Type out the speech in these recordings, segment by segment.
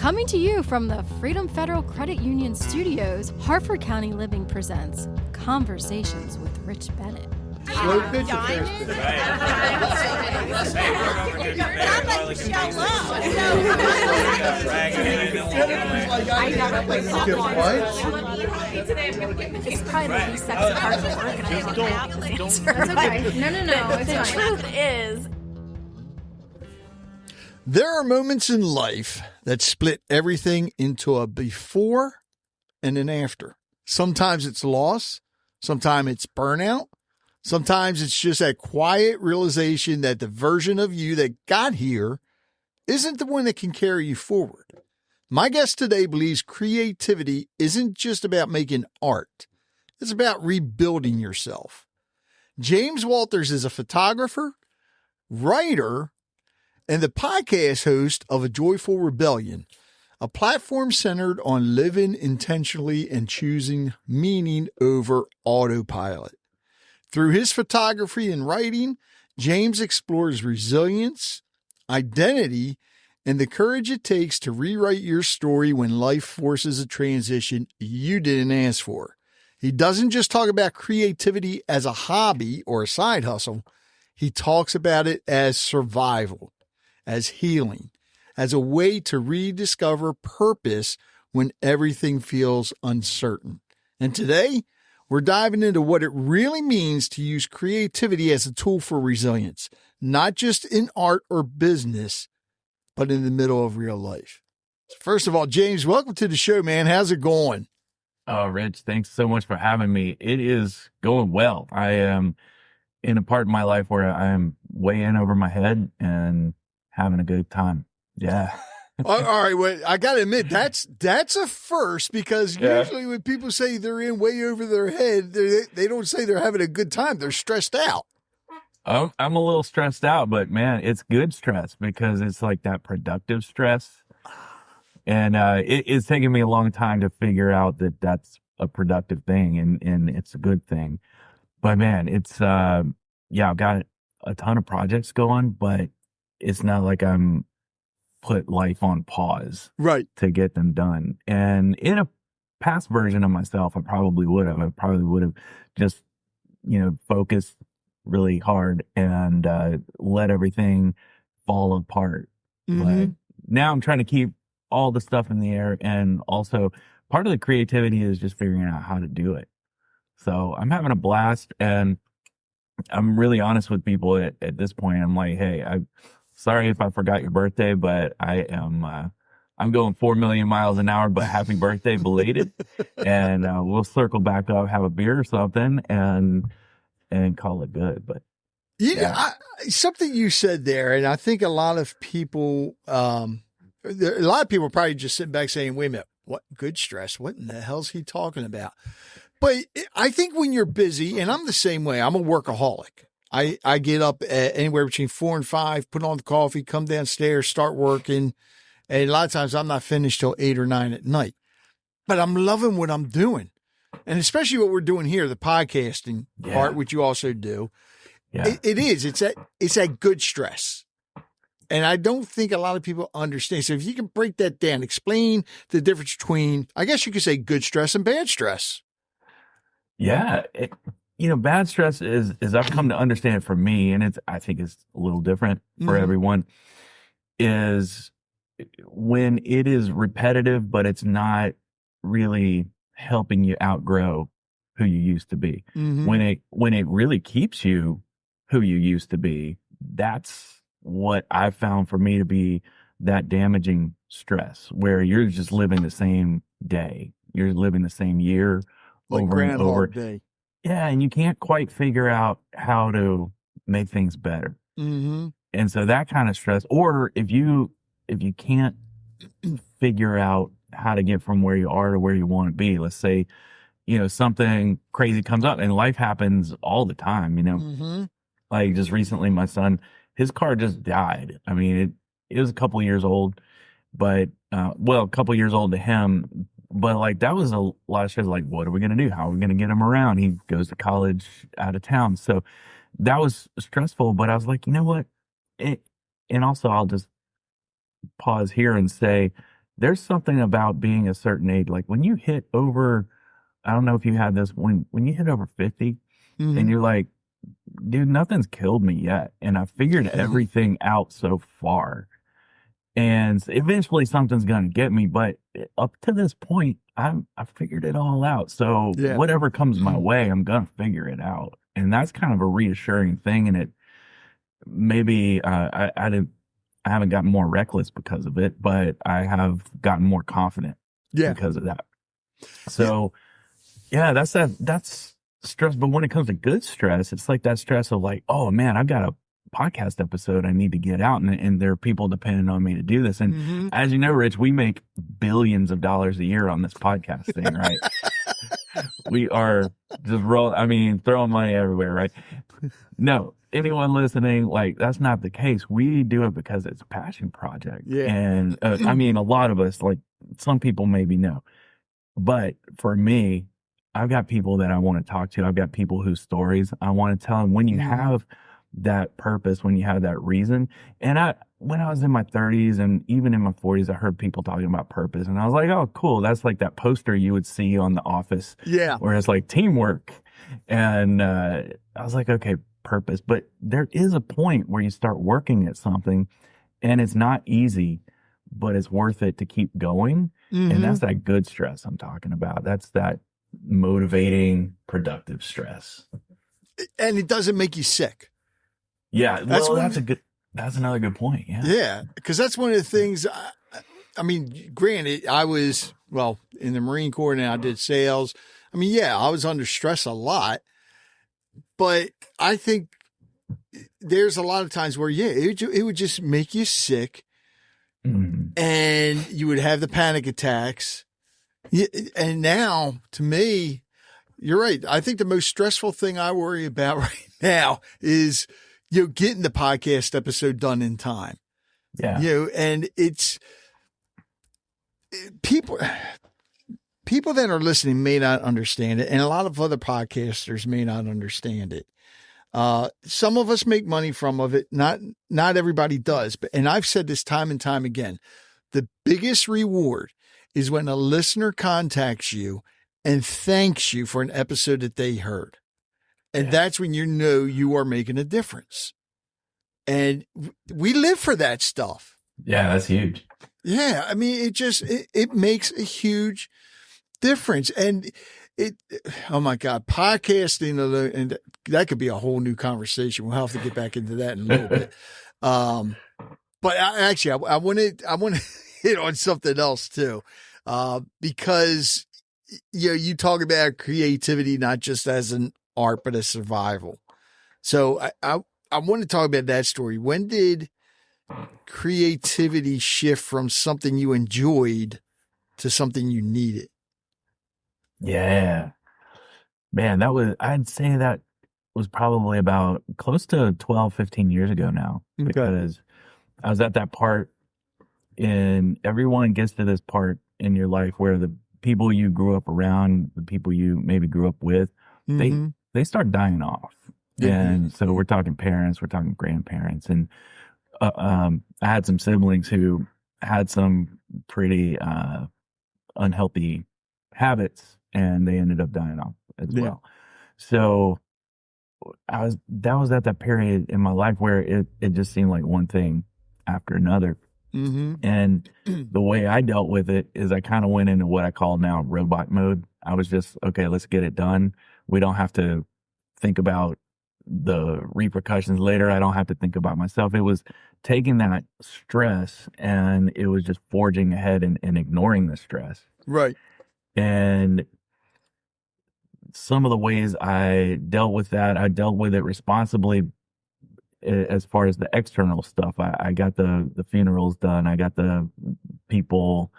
Coming to you from the Freedom Federal Credit Union Studios, Harford County Living presents Conversations with Rich Bennett. Slow pitch affairs. It's probably the least sexy part of the work, and I don't know. It's okay. No. The truth is, There are moments in life that split everything into a before and an after. Sometimes it's loss. Sometimes it's burnout. Sometimes it's just that quiet realization that the version of you that got here isn't the one that can carry you forward. My guest today believes creativity isn't just about making art. It's about rebuilding yourself. James Walters is a photographer, writer, and the podcast host of A Joyful Rebellion, a platform centered on living intentionally and choosing meaning over autopilot. Through his photography and writing, James explores resilience, identity, and the courage it takes to rewrite your story when life forces a transition you didn't ask for. He doesn't just talk about creativity as a hobby or a side hustle. He talks about it as survival, as healing, as a way to rediscover purpose when everything feels uncertain. And today, we're diving into what it really means to use creativity as a tool for resilience, not just in art or business, but in the middle of real life. First of all, James, welcome to the show, man. How's it going? Oh, Rich, thanks so much for having me. It is going well. I am in a part of my life where I am way in over my head and having a good time. Yeah. All right. Well, I got to admit, that's a first, because usually when people say they're in way over their head, they don't say they're having a good time. They're stressed out. Oh, I'm a little stressed out, but man, it's good stress because it's like that productive stress. And it's taken me a long time to figure out that that's a productive thing and it's a good thing. But man, it's, I've got a ton of projects going, but it's not like I'm put life on pause to get them done. And in a past version of myself, I probably would have just, focused really hard and let everything fall apart. Mm-hmm. But now I'm trying to keep all the stuff in the air. And also part of the creativity is just figuring out how to do it. So I'm having a blast, and I'm really honest with people at this point. I'm like, hey, I'm sorry if I forgot your birthday, but I'm going 4 million miles an hour, but happy birthday belated. And we'll circle back up, have a beer or something, and call it good. But something you said there, and I think a lot of people, probably just sitting back saying, wait a minute, what good stress? What in the hell's he talking about? But I think when you're busy, and I'm the same way, I'm a workaholic. I get up at anywhere between 4 and 5, put on the coffee, come downstairs, start working. And a lot of times I'm not finished till 8 or 9 at night, but I'm loving what I'm doing. And especially what we're doing here, the podcasting part, which you also do. Yeah. It's that good stress. And I don't think a lot of people understand. So if you can break that down, explain the difference between, I guess you could say, good stress and bad stress. Yeah. Bad stress is I've come to understand it for me, and I think it's a little different for everyone, is when it is repetitive, but it's not really helping you outgrow who you used to be. Mm-hmm. When it really keeps you who you used to be, that's what I found for me to be that damaging stress, where you're just living the same day. You're living the same year like over and over. Day. Yeah, and you can't quite figure out how to make things better. Mm-hmm. And so that kind of stress, or if you can't figure out how to get from where you are to where you want to be, let's say, something crazy comes up, and life happens all the time, Mm-hmm. Like just recently, my son, his car just died. I mean, it was a couple of years old, but, a couple of years old to him. But like, that was a lot of stress. Like, what are we going to do? How are we going to get him around? He goes to college out of town. So that was stressful, but I was like, you know what? And also I'll just pause here and say, there's something about being a certain age. Like when you hit over, I don't know if you had this, when you hit over 50 and you're like, dude, nothing's killed me yet. And I figured everything out so far. And eventually something's going to get me. But up to this point, I figured it all out. So whatever comes my way, I'm going to figure it out. And that's kind of a reassuring thing. And it maybe I haven't gotten more reckless because of it, but I have gotten more confident because of that. So that's stress. But when it comes to good stress, it's like that stress of like, oh man, I've got a podcast episode I need to get out, and there are people depending on me to do this. And as you know, Rich, we make billions of dollars a year on this podcast thing, right? We are just throwing money everywhere, right? No, anyone listening, like that's not the case. We do it because it's a passion project. Yeah. And a lot of us, like some people maybe know, but for me, I've got people that I want to talk to. I've got people whose stories I want to tell. And when you have that purpose, when you have that reason, and when I was in my 30s and even in my 40s, I heard people talking about purpose, and I was like, oh, cool. That's like that poster you would see on The Office, where it's like teamwork. And I was like, okay, purpose. But there is a point where you start working at something, and it's not easy, but it's worth it to keep going. And that's that good stress I'm talking about. That's that motivating, productive stress. And it doesn't make you sick. Yeah, that's another good point. Yeah. Yeah, because that's one of the things. Granted, I was in the Marine Corps, and I did sales. I was under stress a lot, but I think there's a lot of times where it would just make you sick, and you would have the panic attacks. And now, to me, you're right. I think the most stressful thing I worry about right now is getting the podcast episode done in time. Yeah. And it's people that are listening may not understand it. And a lot of other podcasters may not understand it. Some of us make money from it. Not everybody does. And I've said this time and time again, the biggest reward is when a listener contacts you and thanks you for an episode that they heard. And that's when you know you are making a difference. And we live for that stuff. Yeah, that's huge. Yeah. It makes a huge difference. And oh my God, podcasting, and that could be a whole new conversation. We'll have to get back into that in a little bit. But I want to hit on something else too. Because, you talk about creativity, not just as an art, but a survival. So I want to talk about that story. When did creativity shift from something you enjoyed to something you needed? Yeah, man, I'd say that was probably about close to 12, 15 years ago now, because I was at that part, and everyone gets to this part in your life where the people you grew up around, the people you maybe grew up with, they start dying off. And so we're talking parents, we're talking grandparents. And I had some siblings who had some pretty unhealthy habits, and they ended up dying off as well. So that was at that period in my life where it just seemed like one thing after another. And the way I dealt with it is I kind of went into what I call now robot mode. I was just, okay, let's get it done. We don't have to think about the repercussions later. I don't have to think about myself. It was taking that stress, and it was just forging ahead and ignoring the stress. Right. And some of the ways I dealt with that, I dealt with it responsibly. As far as the external stuff, I got the funerals done. I got the people,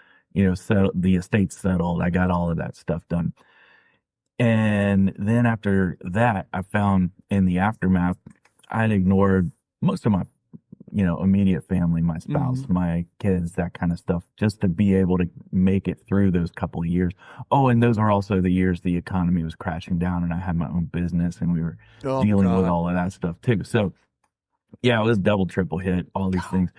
settled, the estate settled. I got all of that stuff done. And then after that, I found in the aftermath, I'd ignored most of my, immediate family, my spouse, my kids, that kind of stuff, just to be able to make it through those couple of years. Oh, and those are also the years the economy was crashing down, and I had my own business, and we were dealing with all of that stuff too. So, yeah, it was double, triple hit, all these things.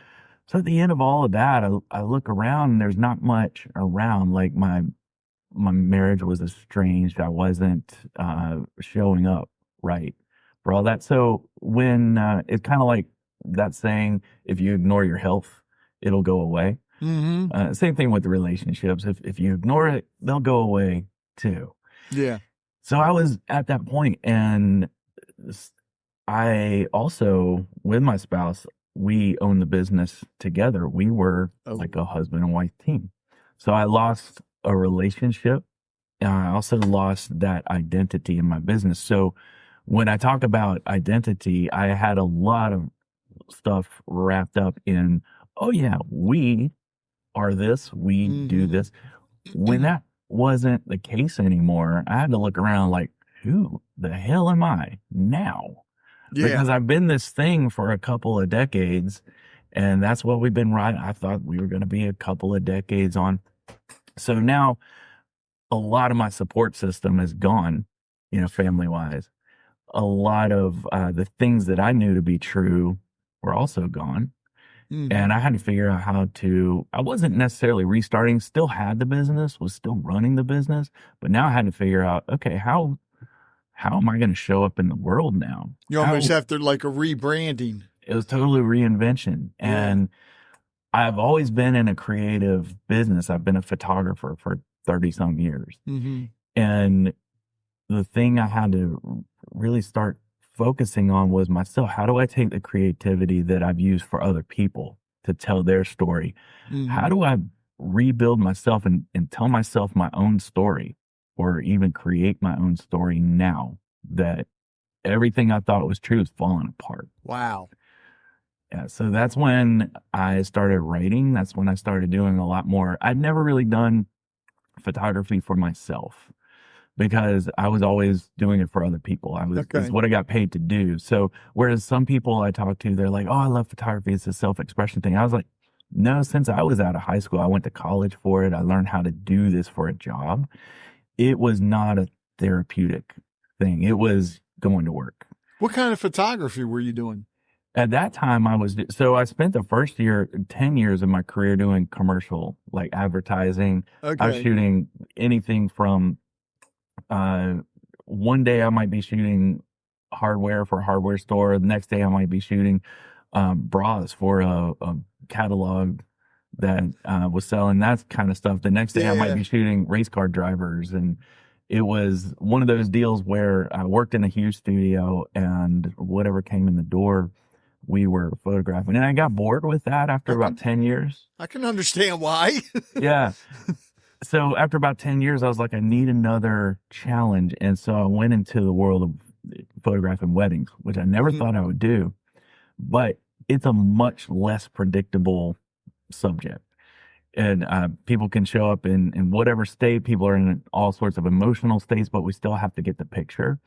So at the end of all of that, I look around and there's not much around. Like my marriage was estranged. I wasn't showing up right for all that. So when it's kind of like that saying, if you ignore your health, it'll go away. Same thing with the relationships. If you ignore it, they'll go away too. Yeah. So I was at that point, and I also, with my spouse, we owned the business together. We were like a husband and wife team. So I lost a relationship. And I also lost that identity in my business. So when I talk about identity, I had a lot of stuff wrapped up in, oh yeah, we are this, we do this. When that wasn't the case anymore, I had to look around like, who the hell am I now? Yeah. Because I've been this thing for a couple of decades, and that's what we've been riding. I thought we were going to be a couple of decades on. So now a lot of my support system is gone, family wise. A lot of the things that I knew to be true were also gone. And I had to figure out I wasn't necessarily restarting, still had the business, was still running the business, but now I had to figure out, okay, how am I going to show up in the world now? You almost have to like a rebranding. It was totally reinvention. Yeah. And I've always been in a creative business. I've been a photographer for 30 some years. And the thing I had to really start focusing on was myself. How do I take the creativity that I've used for other people to tell their story? How do I rebuild myself and tell myself my own story, or even create my own story now that everything I thought was true is falling apart? Wow. Yeah. So that's when I started writing. That's when I started doing a lot more. I'd never really done photography for myself, because I was always doing it for other people. It's what I got paid to do. So whereas some people I talk to, they're like, oh, I love photography. It's a self-expression thing. I was like, no, since I was out of high school, I went to college for it. I learned how to do this for a job. It was not a therapeutic thing. It was going to work. What kind of photography were you doing? At that time, I spent the first 10 years of my career doing commercial, like advertising. I was shooting anything from, one day I might be shooting hardware for a hardware store. The next day I might be shooting, bras for a catalog that, was selling that kind of stuff. The next day I might be shooting race car drivers. And it was one of those deals where I worked in a huge studio, and whatever came in the door, we were photographing. And I got bored with that after about 10 years. I can understand why. Yeah. So after about 10 years, I was like, I need another challenge. And so I went into the world of photographing weddings, which I never thought I would do. But it's a much less predictable subject. And people can show up in whatever state. People are in all sorts of emotional states, but we still have to get the picture.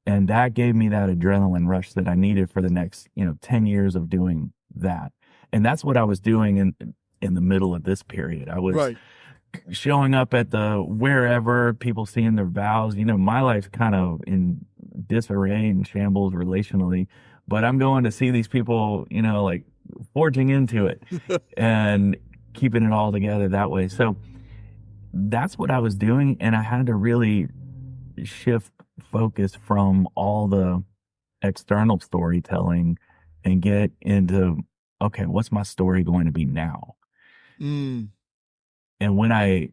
And that gave me that adrenaline rush that I needed for the next, 10 years of doing that. And that's what I was doing in the middle of this period. I was showing up at the wherever, people seeing their vows. My life's kind of in disarray and shambles relationally, but I'm going to see these people, like forging into it and keeping it all together that way. So that's what I was doing. And I had to really shift focus from all the external storytelling and get into, okay, what's my story going to be now? And when I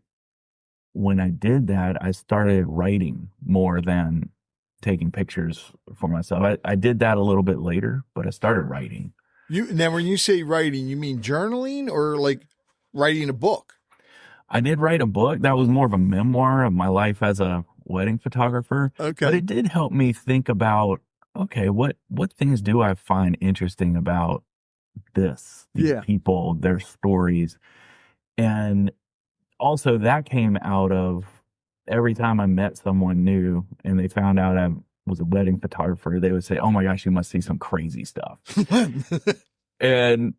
did that, I started writing more than taking pictures for myself. I did that a little bit later, but I started writing. Now, when you say writing, you mean journaling or like writing a book? I did write a book that was more of a memoir of my life as a wedding photographer. Okay. But it did help me think about, okay, what things do I find interesting about these people, their stories? And also that came out of every time I met someone new and they found out I was a wedding photographer, they would say, oh my gosh, you must see some crazy stuff. And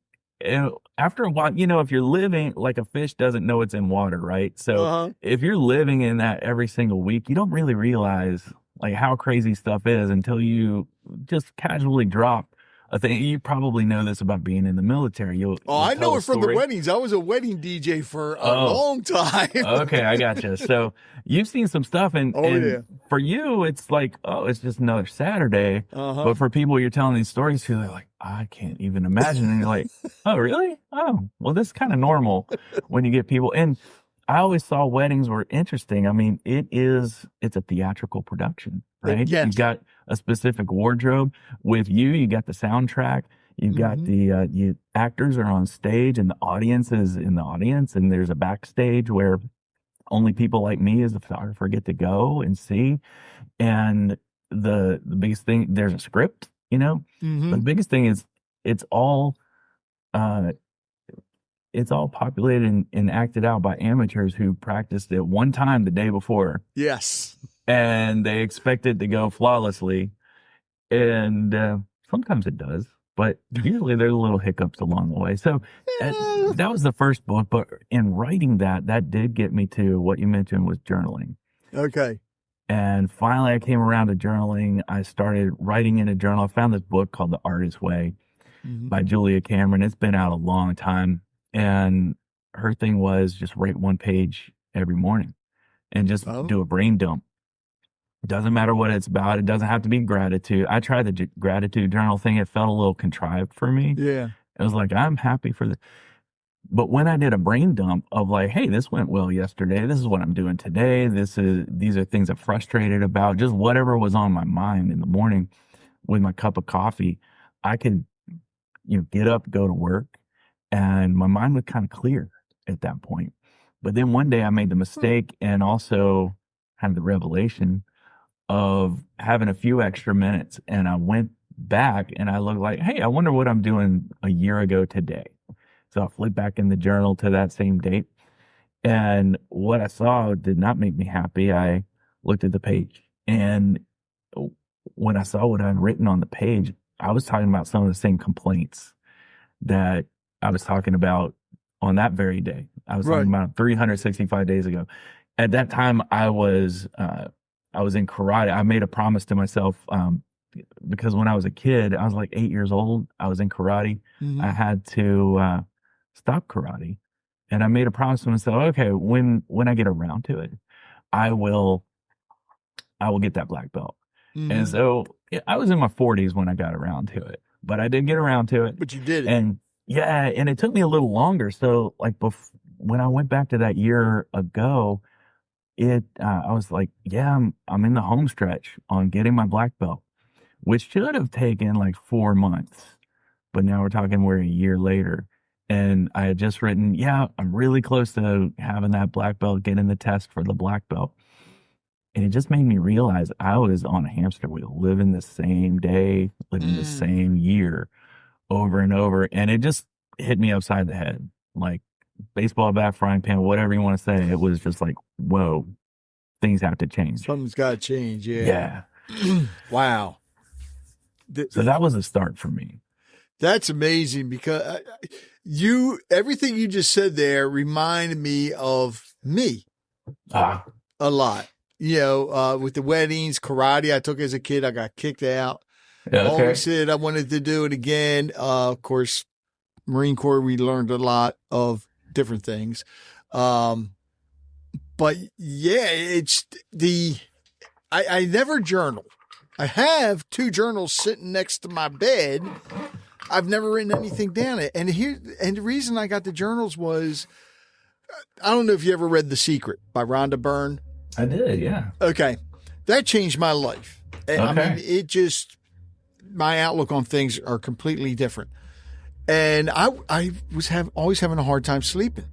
after a while, if you're living like a fish doesn't know it's in water, right? So if you're living in that every single week, you don't really realize like how crazy stuff is until you just casually drop a thing. You probably know this about being in the military. You'll I tell know a it from the story. weddings. I was a wedding DJ for a long time. Okay, I gotcha. So you've seen some stuff, and for you, it's like, oh, it's just another Saturday. But for people you're telling these stories to, they're like, I can't even imagine. And you're like, oh, really? Oh, well, this is kind of normal when you get people. And I always saw weddings were interesting. I mean, it's a theatrical production, right? Yes. You got a specific wardrobe. With you got the soundtrack. You've got the actors are on stage, and the audience is in the audience, and there's a backstage where only people like me as a photographer get to go and see. And the biggest thing, there's a script, but the biggest thing is it's all populated and acted out by amateurs who practiced it one time the day before. Yes. And they expect it to go flawlessly. And sometimes it does, but usually there's little hiccups along the way. So that was the first book. But in writing that did get me to what you mentioned was journaling. Okay. And finally, I came around to journaling. I started writing in a journal. I found this book called The Artist's Way by Julia Cameron. It's been out a long time. And her thing was just write one page every morning and just do a brain dump. It doesn't matter what it's about. It doesn't have to be gratitude. I tried the gratitude journal thing. It felt a little contrived for me. Yeah. It was like, I'm happy for this. But when I did a brain dump of like, hey, this went well yesterday. This is what I'm doing today. These are things I'm frustrated about. Just whatever was on my mind in the morning with my cup of coffee, I could, get up, go to work, and my mind was kind of clear at that point. But then one day I made the mistake and also had the revelation of having a few extra minutes. And I went back and I looked like, hey, I wonder what I'm doing a year ago today. So I flipped back in the journal to that same date. And what I saw did not make me happy. I looked at the page. And when I saw what I'd written on the page, I was talking about some of the same complaints that I was talking about on that very day. I was talking about 365 days ago. At that time, I was in karate. I made a promise to myself because when I was a kid, I was like 8 years old. I was in karate. I had to stop karate, and I made a promise to myself. Okay, when I get around to it, I will get that black belt. And so I was in my 40s when I got around to it, but I did get around to it. But you did it. And yeah, and it took me a little longer. So like when I went back to that year ago, I was like, yeah, I'm in the home stretch on getting my black belt, which should have taken like 4 months. But now we're a year later. And I had just written, yeah, I'm really close to having that black belt, getting the test for the black belt. And it just made me realize I was on a hamster wheel, living the same day, living the same year over and over. And it just hit me upside the head, like baseball bat, frying pan, whatever you want to say. It was just like, whoa, things have to change. Something's got to change. Yeah. Wow. So that was a start for me. That's amazing because everything you just said there reminded me of me a lot. With the weddings, karate I took as a kid, I got kicked out. Always said I wanted to do it again. Of course, Marine Corps, we learned a lot of different things. But yeah, I never journal. I have 2 journals sitting next to my bed. I've never written anything down. And the reason I got the journals was, I don't know if you ever read The Secret by Rhonda Byrne. I did, yeah. Okay. That changed my life. I mean, my outlook on things are completely different. And I was always having a hard time sleeping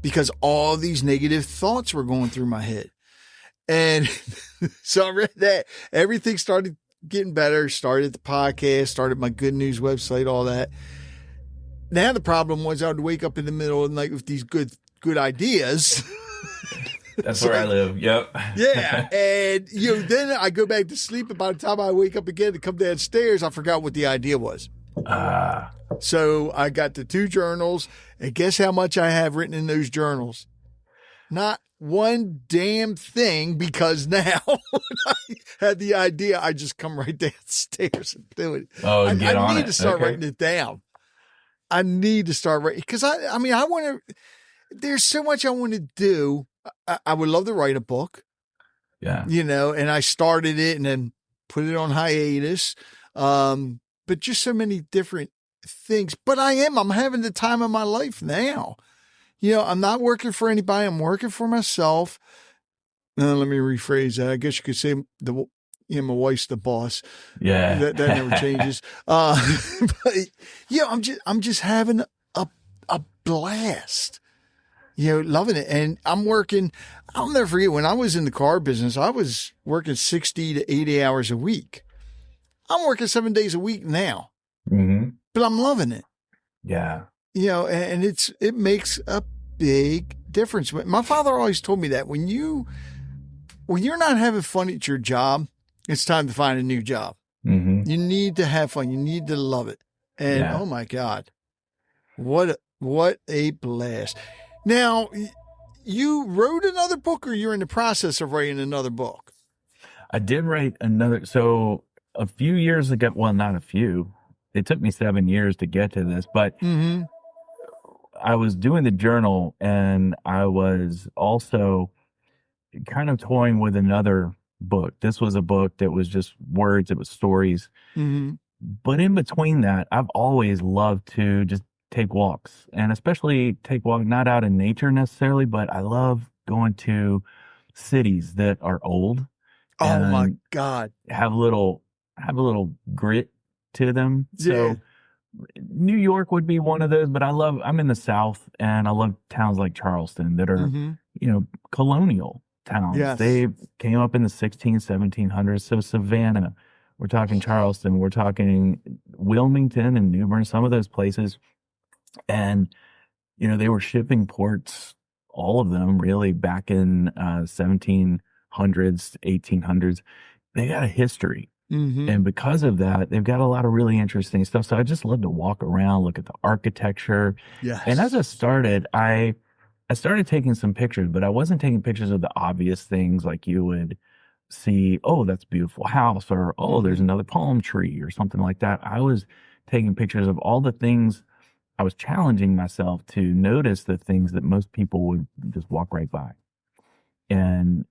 because all these negative thoughts were going through my head. And so I read that. Everything started getting better, started the podcast, started my Good News website, all that. Now the problem was I would wake up in the middle of the night with these good ideas. That's where I live. Yep. Yeah. And, then I go back to sleep. And by the time I wake up again to come downstairs, I forgot what the idea was. So I got the 2 journals. And guess how much I have written in those journals? Not one damn thing, because now when I had the idea, I just come right downstairs and do it. Oh, get on I it. need to start Okay. writing it down. I need to start writing, because I mean, I want to, there's so much I want to do. I would love to write a book, Yeah. and I started it and then put it on hiatus. But just so many different things. But I'm having the time of my life now. I'm not working for anybody. I'm working for myself. Let me rephrase that. I guess you could say my wife's the boss. Yeah. That never changes. But I'm just having a blast. Loving it. And I'm working. I'll never forget, when I was in the car business, I was working 60 to 80 hours a week. I'm working 7 days a week now, but I'm loving it. Yeah. And it makes a big difference. My father always told me that when you're not having fun at your job, it's time to find a new job. You need to have fun. You need to love it. And oh my God, what a blast. Now, you wrote another book, or you're in the process of writing another book? I did write another. So a few years ago, well, not a few, it took me 7 years to get to this, but I was doing the journal, and I was also kind of toying with another book. This was a book that was just words. It was stories. But in between that, I've always loved to just take walks, and especially take walks, not out in nature necessarily, but I love going to cities that are old. Oh my God. Have a little grit to them. So New York would be one of those, but I'm in the South, and I love towns like Charleston that are, colonial towns. Yes. They came up in the 1700s. So Savannah, we're talking Charleston, we're talking Wilmington and New Bern, some of those places. And, they were shipping ports, all of them really, back in 1700s, 1800s. They got a history. And because of that, they've got a lot of really interesting stuff. So I just love to walk around, look at the architecture. Yes. And as I started, I started taking some pictures, but I wasn't taking pictures of the obvious things like you would see, oh, that's a beautiful house, or, oh, there's another palm tree, or something like that. I was taking pictures of all the things. I was challenging myself to notice the things that most people would just walk right by. And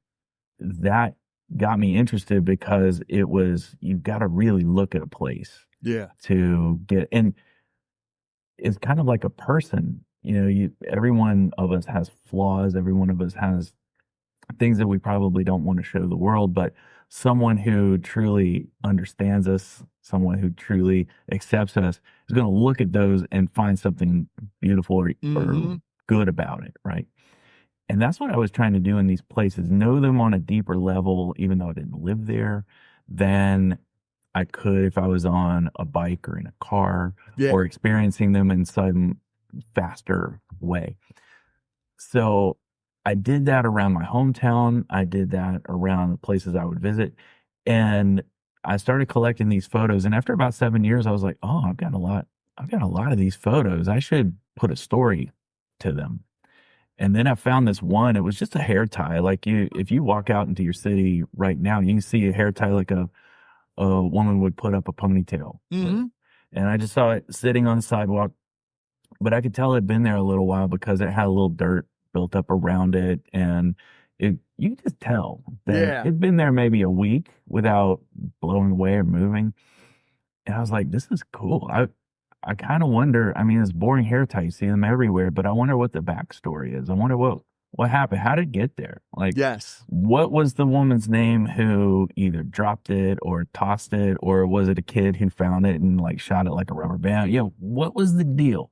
that got me interested, because you've got to really look at a place to get, and it's kind of like a person, every one of us has flaws. Every one of us has things that we probably don't want to show the world, but someone who truly understands us, someone who truly accepts us, is going to look at those and find something beautiful or good about it. Right. And that's what I was trying to do in these places, know them on a deeper level, even though I didn't live there, than I could if I was on a bike or in a car or experiencing them in some faster way. So I did that around my hometown. I did that around the places I would visit. And I started collecting these photos. And after about 7 years, I was like, oh, I've got a lot of these photos. I should put a story to them. And then I found this one. It was just a hair tie. Like if you walk out into your city right now, you can see a hair tie like a woman would put up a ponytail. And I just saw it sitting on the sidewalk, but I could tell it had been there a little while, because it had a little dirt built up around it. And you could just tell that it'd been there maybe a week without blowing away or moving. And I was like, this is cool. I kind of wonder, I mean, it's boring hair tie, you see them everywhere, but I wonder what the backstory is. I wonder what happened. How did it get there? Like, what was the woman's name who either dropped it or tossed it, or was it a kid who found it and like shot it like a rubber band? What was the deal?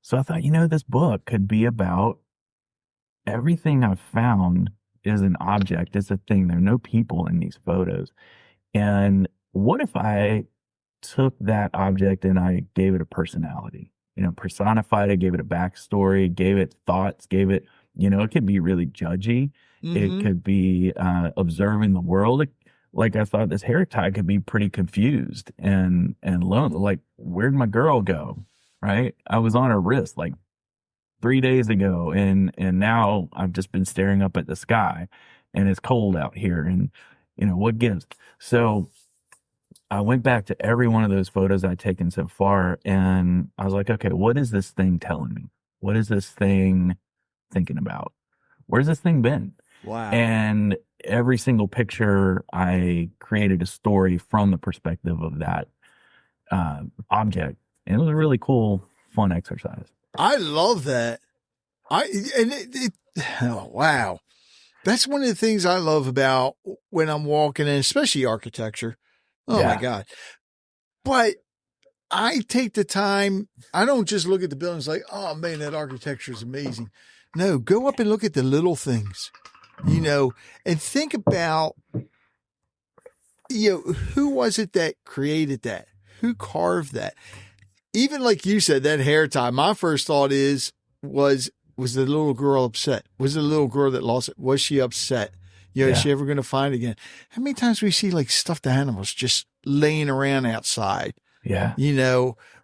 So I thought, this book could be about everything I've found is an object. It's a thing. There are no people in these photos. And what if I took that object and I gave it a personality, personified it, gave it a backstory, gave it thoughts, gave it, it could be really judgy. It could be observing the world. Like I thought this hair tie could be pretty confused and lonely. Like, where'd my girl go? Right? I was on her wrist. Like, 3 days ago, and now I've just been staring up at the sky, and it's cold out here, and what gives? So I went back to every one of those photos I'd taken so far, and I was like, okay, what is this thing telling me? What is this thing thinking about? Where's this thing been? Wow. And every single picture, I created a story from the perspective of that object. And it was a really cool, fun exercise. I love that. Oh, wow. That's one of the things I love about when I'm walking in, especially architecture. Oh Yeah. my God. But I take the time. I don't just look at the buildings like, oh man, that architecture is amazing. No, go up and look at the little things, and think about, who was it that created that? Who carved that? Even like you said, that hair tie, my first thought was the little girl upset? Was the little girl that lost it? Was she upset? Is she ever going to find it again? How many times we see like stuffed animals just laying around outside? Yeah.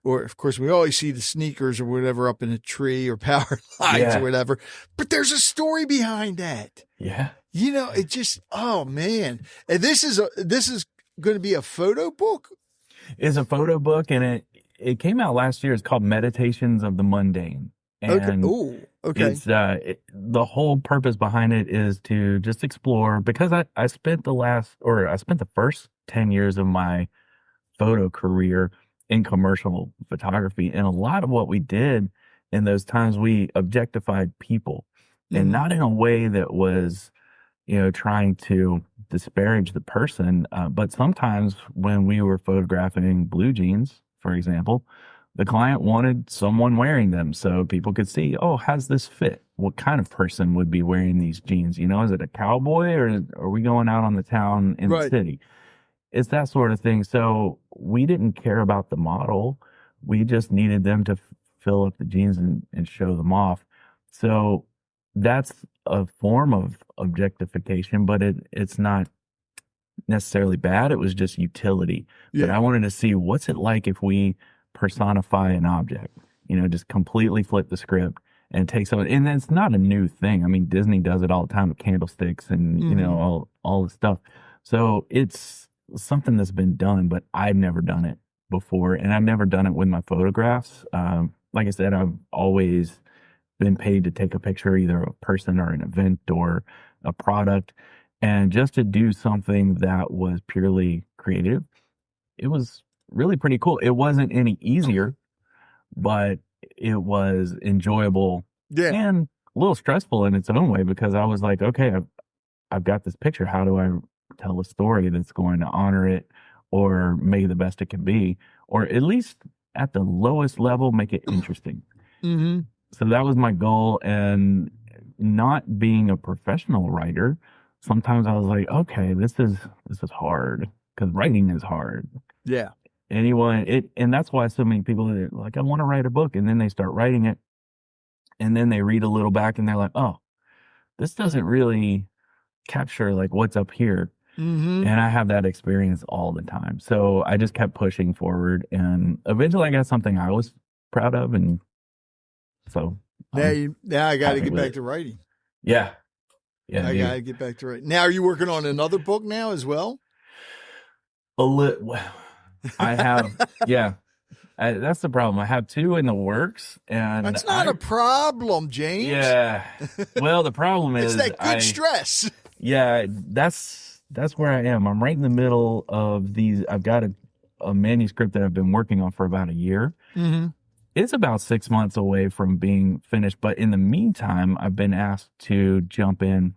Or of course we always see the sneakers or whatever up in a tree or power lines or whatever, but there's a story behind that. Yeah. It just, oh man. And this is going to be a photo book. It's a photo book, and it came out last year. It's called Meditations of the Mundane. And okay. It's the whole purpose behind it is to just explore, because I spent the first 10 years of my photo career in commercial photography, and a lot of what we did in those times, we objectified people, and not in a way that was trying to disparage the person, but sometimes when we were photographing blue jeans, for example, the client wanted someone wearing them so people could see, oh, how's this fit? What kind of person would be wearing these jeans? Is it a cowboy, or are we going out on the town in the city? It's that sort of thing. So we didn't care about the model. We just needed them to fill up the jeans and show them off. So that's a form of objectification, but it's not necessarily bad. It was just utility. Yeah. But I wanted to see, what's it like if we personify an object, just completely flip the script and take some, and it's not a new thing. I mean, Disney does it all the time with candlesticks and, all the stuff. So it's something that's been done, but I've never done it before, and I've never done it with my photographs. Like I said, I've always been paid to take a picture, either of a person or an event or a product. And just to do something that was purely creative, it was really pretty cool. It wasn't any easier, but it was enjoyable and a little stressful in its own way, because I was like, okay, I've got this picture. How do I tell a story that's going to honor it or make it the best it can be, or at least at the lowest level, make it interesting? Mm-hmm. So that was my goal. And not being a professional writer, sometimes I was like, okay, this is hard, because writing is hard. Yeah. And that's why so many people are like, I want to write a book, and then they start writing it, and then they read a little back and they're like, oh, this doesn't really capture like what's up here. Mm-hmm. And I have that experience all the time. So I just kept pushing forward, and eventually I got something I was proud of. And so now I got to get back to writing. Yeah. I got to get back to writing. Now, are you working on another book now as well? I have, that's the problem. I have 2 in the works, and that's not a problem, James. Yeah. Well, the problem is it's that good stress. Yeah, that's where I am. I'm right in the middle of these. I've got a manuscript that I've been working on for about a year. Mm-hmm. It's about 6 months away from being finished, but in the meantime, I've been asked to jump in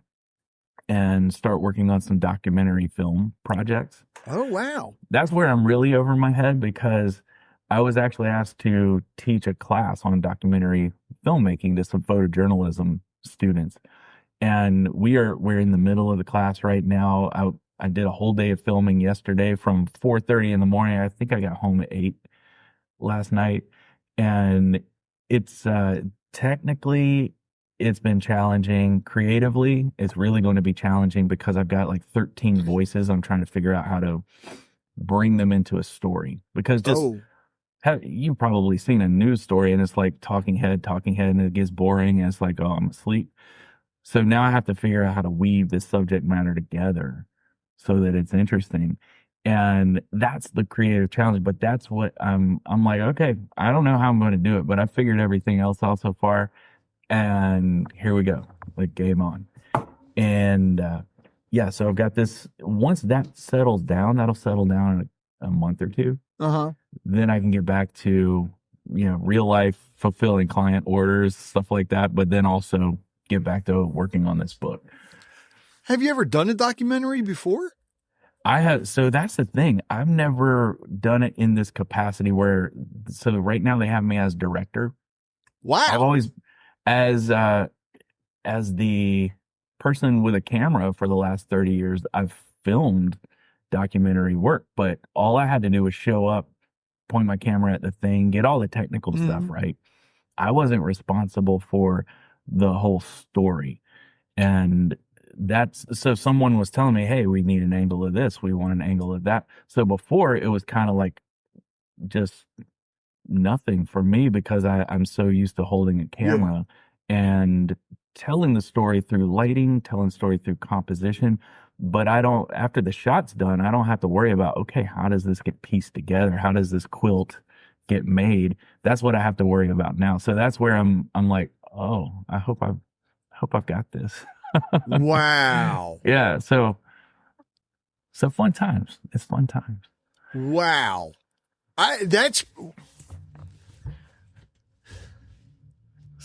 and start working on some documentary film projects. Oh, wow. That's where I'm really over my head, because I was actually asked to teach a class on documentary filmmaking to some photojournalism students. And we're in the middle of the class right now. I did a whole day of filming yesterday from 4:30 in the morning. I think I got home at 8 last night. And it's technically, it's been challenging. Creatively, it's really going to be challenging, because I've got like 13 voices. I'm trying to figure out how to bring them into a story, because just you've probably seen a news story and it's like talking head, and it gets boring and it's like, oh, I'm asleep. So now I have to figure out how to weave this subject matter together so that it's interesting. And that's the creative challenge, but that's what I'm like, okay, I don't know how I'm going to do it, but I figured everything else out so far. And here we go, like game on. And, yeah, so I've got this. Once that settles down, that'll settle down in a month or two. Then I can get back to, real life fulfilling client orders, stuff like that. But then also get back to working on this book. Have you ever done a documentary before? I have. So that's the thing. I've never done it in this capacity so right now they have me as director. Wow. I've always, as the person with a camera for the last 30 years, I've filmed documentary work, but all I had to do was show up, point my camera at the thing, get all the technical stuff right. I wasn't responsible for the whole story. And so someone was telling me, hey, we need an angle of this. We want an angle of that. So before it was kind of like just nothing for me because I'm so used to holding a camera and telling the story through lighting, telling the story through composition. But after the shot's done, I don't have to worry about, okay, how does this get pieced together? How does this quilt get made? That's what I have to worry about now. So that's where I'm like, oh, I hope I've got this. Wow. Yeah. So fun times. It's fun times. Wow. That's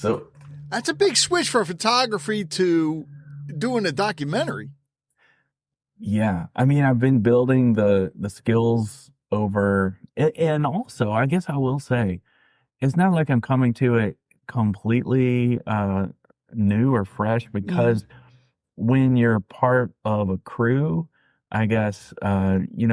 a big switch from photography to doing a documentary. Yeah. I mean, I've been building the skills over, and also I guess I will say it's not like I'm coming to it completely, new or fresh because when you're part of a crew, I guess, in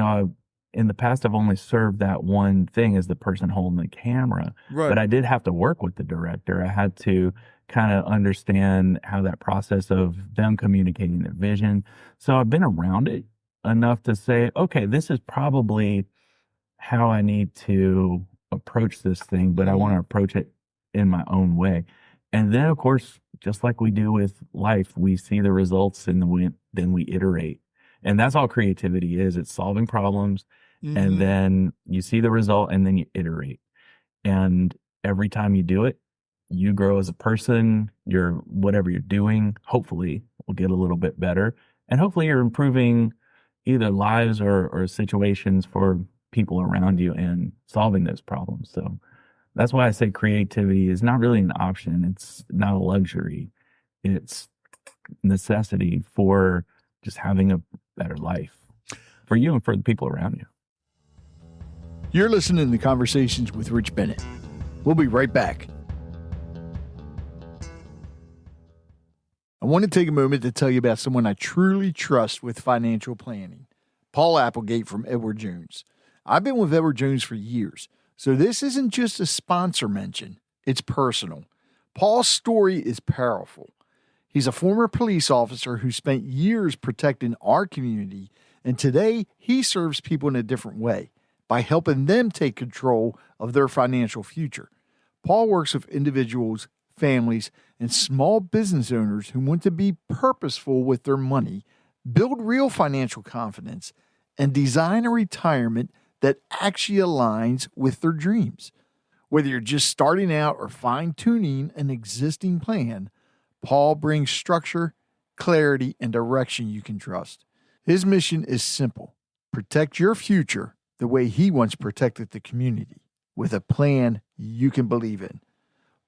the past, I've only served that one thing as the person holding the camera, but I did have to work with the director. I had to kind of understand how that process of them communicating their vision. So I've been around it enough to say, okay, this is probably how I need to approach this thing, but I want to approach it in my own way. And then, of course, just like we do with life, we see the results and then we iterate. And that's all creativity is. It's solving problems. And then you see the result and then you iterate. And every time you do it, you grow as a person. Whatever you're doing, hopefully will get a little bit better. And hopefully you're improving either lives or situations for people around you and solving those problems. So that's why I say creativity is not really an option. It's not a luxury. It's necessity for just having a better life for you and for the people around you. You're listening to Conversations with Rich Bennett. We'll be right back. I want to take a moment to tell you about someone I truly trust with financial planning. Paul Applegate from Edward Jones. I've been with Edward Jones for years, so this isn't just a sponsor mention. It's personal. Paul's story is powerful. He's a former police officer who spent years protecting our community, and today he serves people in a different way by helping them take control of their financial future. Paul works with individuals, families, and small business owners who want to be purposeful with their money, build real financial confidence, and design a retirement that actually aligns with their dreams. Whether you're just starting out or fine-tuning an existing plan, Paul brings structure, clarity, and direction you can trust. His mission is simple: protect your future the way he once protected the community, with a plan you can believe in.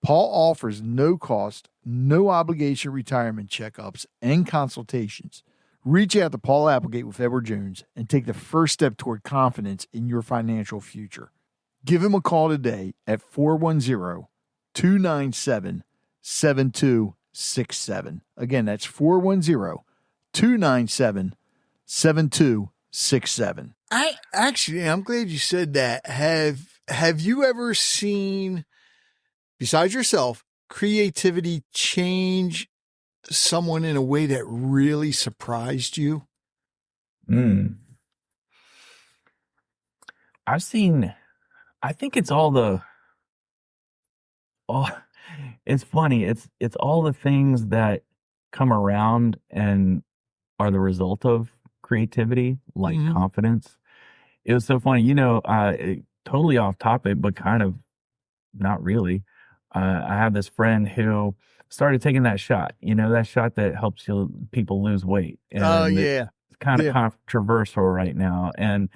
Paul offers no cost, no obligation retirement checkups and consultations. Reach out to Paul Applegate with Edward Jones and take the first step toward confidence in your financial future. Give him a call today at 410-297-7267. Again, that's 410-297-7267. I'm glad you said that. Have you ever seen, besides yourself, creativity change someone in a way that really surprised you? I've seen I think it's all it's funny. It's all the things that come around and are the result of creativity, like Mhm. confidence. It was so funny, totally off topic, but kind of not really. I have this friend who started taking that shot, that shot that helps people lose weight. Oh, And it's yeah. kind of Yeah. controversial right now. And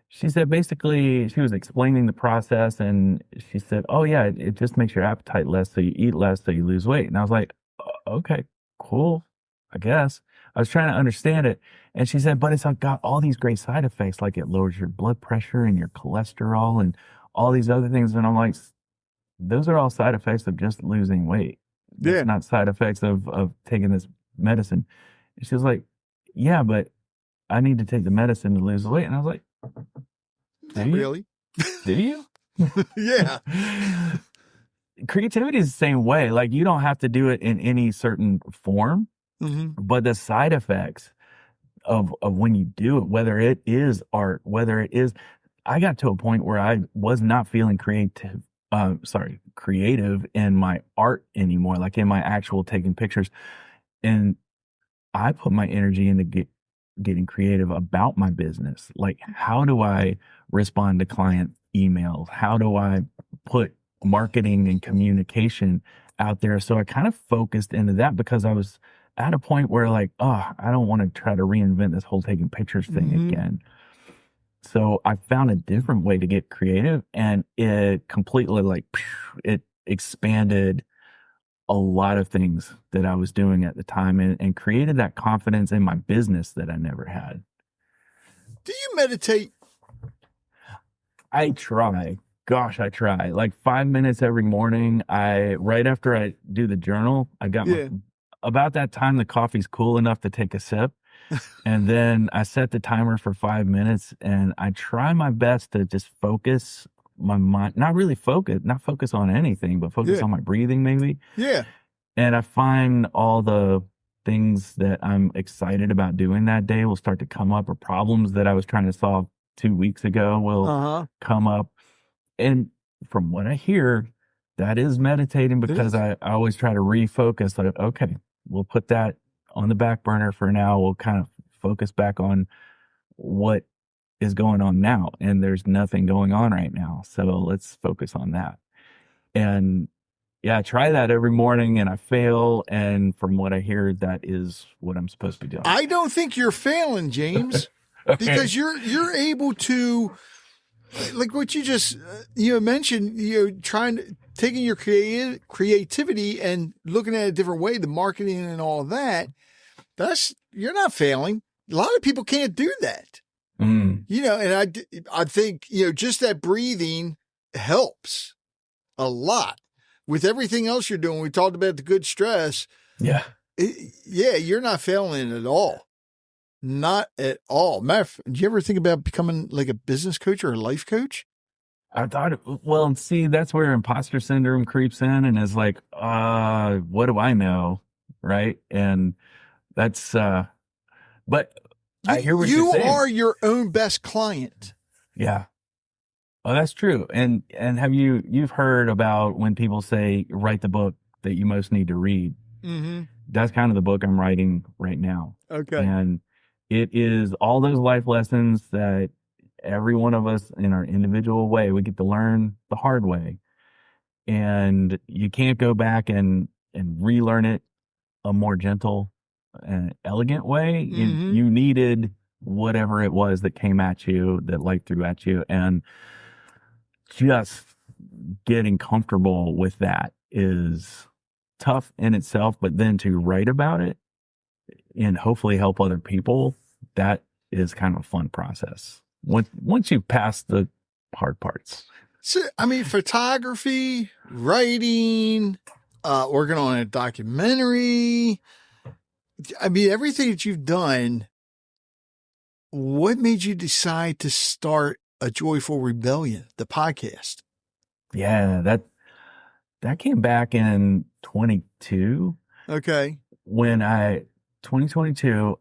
she said basically she was explaining the process and she said, oh, yeah, it just makes your appetite less. So you eat less, so you lose weight. And I was like, okay, cool, I guess. I was trying to understand it. And she said, but it's got all these great side effects, like it lowers your blood pressure and your cholesterol and all these other things. And I'm like, those are all side effects of just losing weight. That's Yeah. not side effects of taking this medicine. And she was like, yeah, but I need to take the medicine to lose the weight. And I was like, Not really. do you? Yeah. Creativity is the same way. Like you don't have to do it in any certain form, Hmm. but the side effects of when you do it, whether it is art, whether it is, I got to a point where I was not feeling creative in my art anymore, like in my actual taking pictures. And I put my energy into getting creative about my business. Like, how do I respond to client emails? How do I put marketing and communication out there? So I kind of focused into that because I was at a point where like, oh, I don't want to try to reinvent this whole taking pictures thing Mhm. again. So I found a different way to get creative and it completely it expanded a lot of things that I was doing at the time and created that confidence in my business that I never had. Do you meditate? I try. Gosh, I try. Like 5 minutes every morning. Right after I do the journal, I got Yeah. about that time the coffee's cool enough to take a sip. And then I set the timer for 5 minutes and I try my best to just focus my mind, not focus on anything, but focus Yeah. on my breathing maybe. Yeah. And I find all the things that I'm excited about doing that day will start to come up, or problems that I was trying to solve 2 weeks ago will Uh-huh. come up. And from what I hear, that is meditating It because is. I always try to refocus. Like, okay, we'll put that on the back burner for now. We'll kind of focus back on what is going on now. And there's nothing going on right now. So let's focus on that. And yeah, I try that every morning and I fail. And from what I hear, that is what I'm supposed to be doing. I don't think you're failing, James, Okay. because you're able to, like what you just mentioned, taking your creativity and looking at it a different way, the marketing and all that. You're not failing. A lot of people can't do that. Mm. And I think just that breathing helps a lot with everything else you're doing. We talked about the good stress. Yeah. You're not failing at all. Not at all. Matter of fact, did you ever think about becoming like a business coach or a life coach? I thought, well, see, that's where imposter syndrome creeps in and is like, what do I know? Right. And that's, but I hear what you're saying. You are your own best client. Yeah. Oh, that's true. And have you've heard about when people say, write the book that you most need to read? Mm-hmm. That's kind of the book I'm writing right now. Okay. And it is all those life lessons that every one of us in our individual way, we get to learn the hard way. And you can't go back and relearn it a more gentle and elegant way. Mhm. You needed whatever it was that came at you, that life threw at you. And just getting comfortable with that is tough in itself, but then to write about it and hopefully help other people, that is kind of a fun process once you pass the hard parts. So, photography, writing, working on a documentary. Everything that you've done, what made you decide to start A Joyful Rebellion, the podcast? Yeah, that came back in 22. Okay. When 2022,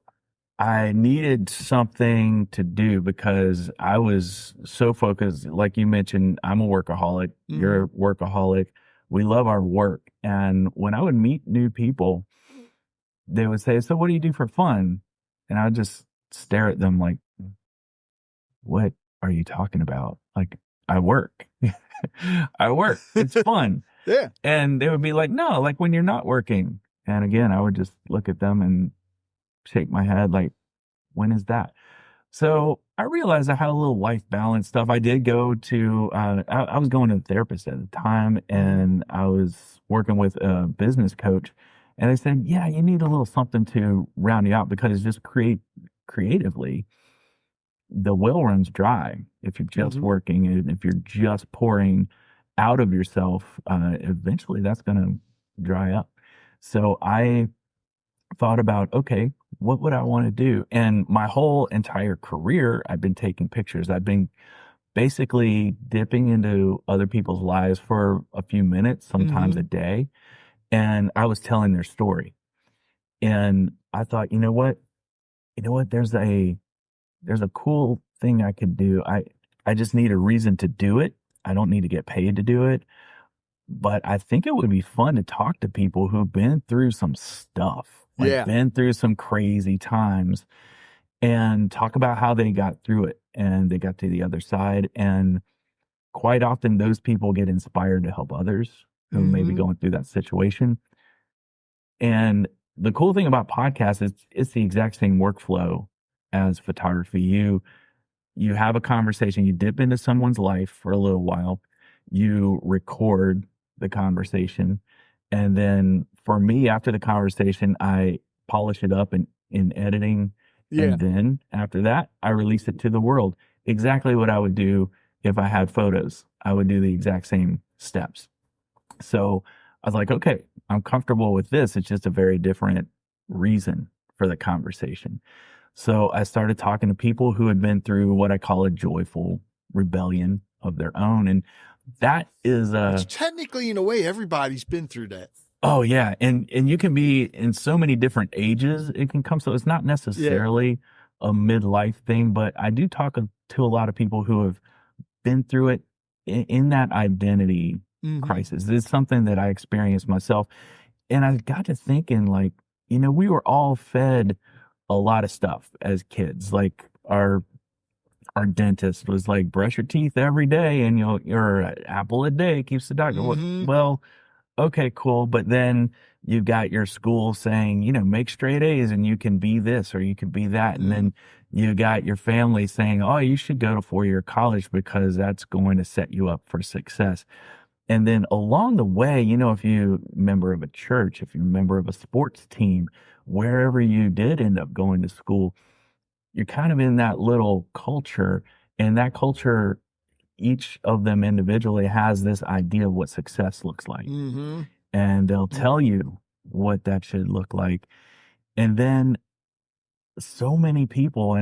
I needed something to do because I was so focused. Like you mentioned, I'm a workaholic. You're a workaholic. We love our work. And when I would meet new people, they would say, "So what do you do for fun?" And I would just stare at them like, "What are you talking about?" Like, I work. I work. It's fun. Yeah. And they would be like, "No, like when you're not working." And again, I would just look at them and shake my head like, when is that? So I realized I had a little life balance stuff. I did go to, I was going to a therapist at the time, and I was working with a business coach. And they said, yeah, you need a little something to round you out because just creatively, the well runs dry if you're just working and if you're just pouring out of yourself. Eventually, that's going to dry up. So I thought about, okay, what would I want to do? And my whole entire career, I've been taking pictures. I've been basically dipping into other people's lives for a few minutes, sometimes a day. And I was telling their story. And I thought, you know what? There's a cool thing I could do. I just need a reason to do it. I don't need to get paid to do it. But I think it would be fun to talk to people who've been through some stuff, like been through some crazy times, and talk about how they got through it and they got to the other side. And quite often those people get inspired to help others who may be going through that situation. And the cool thing about podcasts is it's the exact same workflow as photography. You have a conversation, you dip into someone's life for a little while, you record the conversation. And then for me, after the conversation, I polish it up in editing. And then after that, I release it to the world. Exactly what I would do if I had photos. I would do the exact same steps. So I was like, okay, I'm comfortable with this. It's just a very different reason for the conversation. So I started talking to people who had been through what I call a joyful rebellion of their own. And that is Which technically, in a way, everybody's been through that. Oh yeah. And you can be in so many different ages. It can come. So it's not necessarily a midlife thing, but I do talk to a lot of people who have been through it in that identity crisis. It's something that I experienced myself. And I got to thinking, like, we were all fed a lot of stuff as kids. Like our dentist was like, brush your teeth every day and you're an apple a day keeps the doctor. Well, okay, cool. But then you've got your school saying, make straight A's and you can be this or you can be that. And then you got your family saying, oh, you should go to 4-year college because that's going to set you up for success. And then along the way, if you're a member of a church, if you're a member of a sports team, wherever you did end up going to school, you're kind of in that little culture. And that culture, each of them individually has this idea of what success looks like. And they'll tell you what that should look like. And then so many people,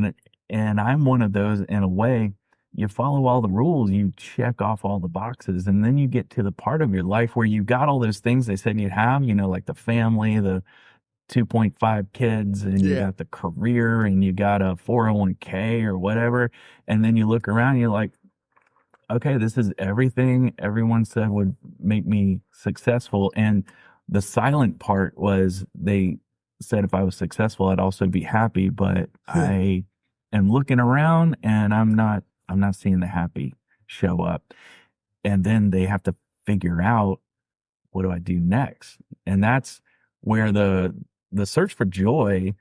and I'm one of those in a way, you follow all the rules, you check off all the boxes, and then you get to the part of your life where you got all those things they said you'd have, like the family, the 2.5 kids, and you got the career, and you got a 401k or whatever. And then you look around, and you're like, okay, this is everything everyone said would make me successful. And the silent part was they said if I was successful, I'd also be happy. But I am looking around and I'm not seeing the happy show up. And then they have to figure out, what do I do next? And that's where the search for joy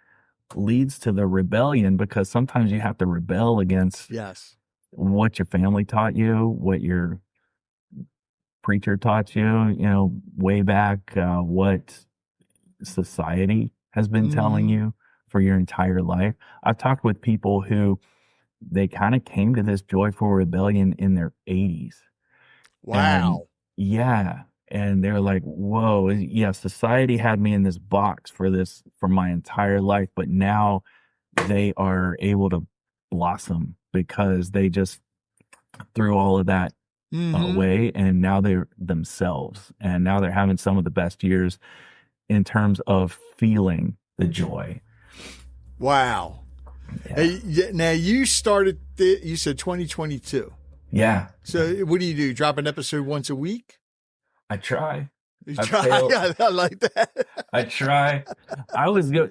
leads to the rebellion, because sometimes you have to rebel against what your family taught you, what your preacher taught you, way back, what society has been telling you for your entire life. I've talked with people who they kind of came to this joyful rebellion in their 80s. Wow. And they're like, whoa, yeah, society had me in this box for my entire life, but now they are able to blossom because they just threw all of that away, and now they're themselves, and now they're having some of the best years in terms of feeling the joy. Wow. Now you started, you said 2022. Yeah. So what do? Drop an episode once a week? I try. You try. Yeah, I like that. I try.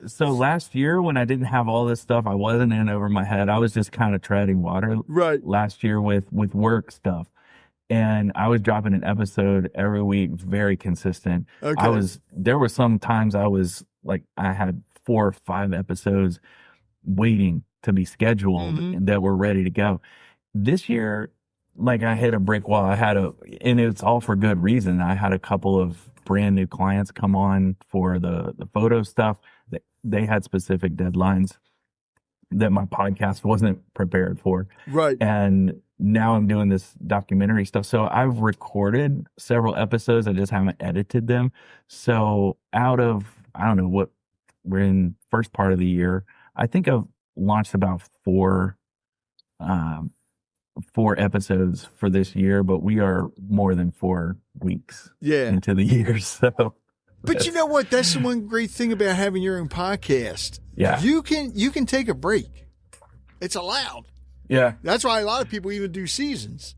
So last year when I didn't have all this stuff, I wasn't in over my head. I was just kind of treading water Right. last year with work stuff. And I was dropping an episode every week, very consistent. Okay. There were some times I was like, I had 4 or 5 episodes waiting to be scheduled Mm-hmm. that were ready to go. This year, like I hit a brick wall. And it's all for good reason. I had a couple of brand new clients come on for the photo stuff. They had specific deadlines that my podcast wasn't prepared for. Right. And now I'm doing this documentary stuff. So I've recorded several episodes. I just haven't edited them. So out of, I don't know what, we're in first part of the year. I think I've launched about 4 episodes for this year, but we are more than 4 weeks into the year. So, but you know what? That's the one great thing about having your own podcast. Yeah. You can take a break. It's allowed. Yeah. That's why a lot of people even do seasons.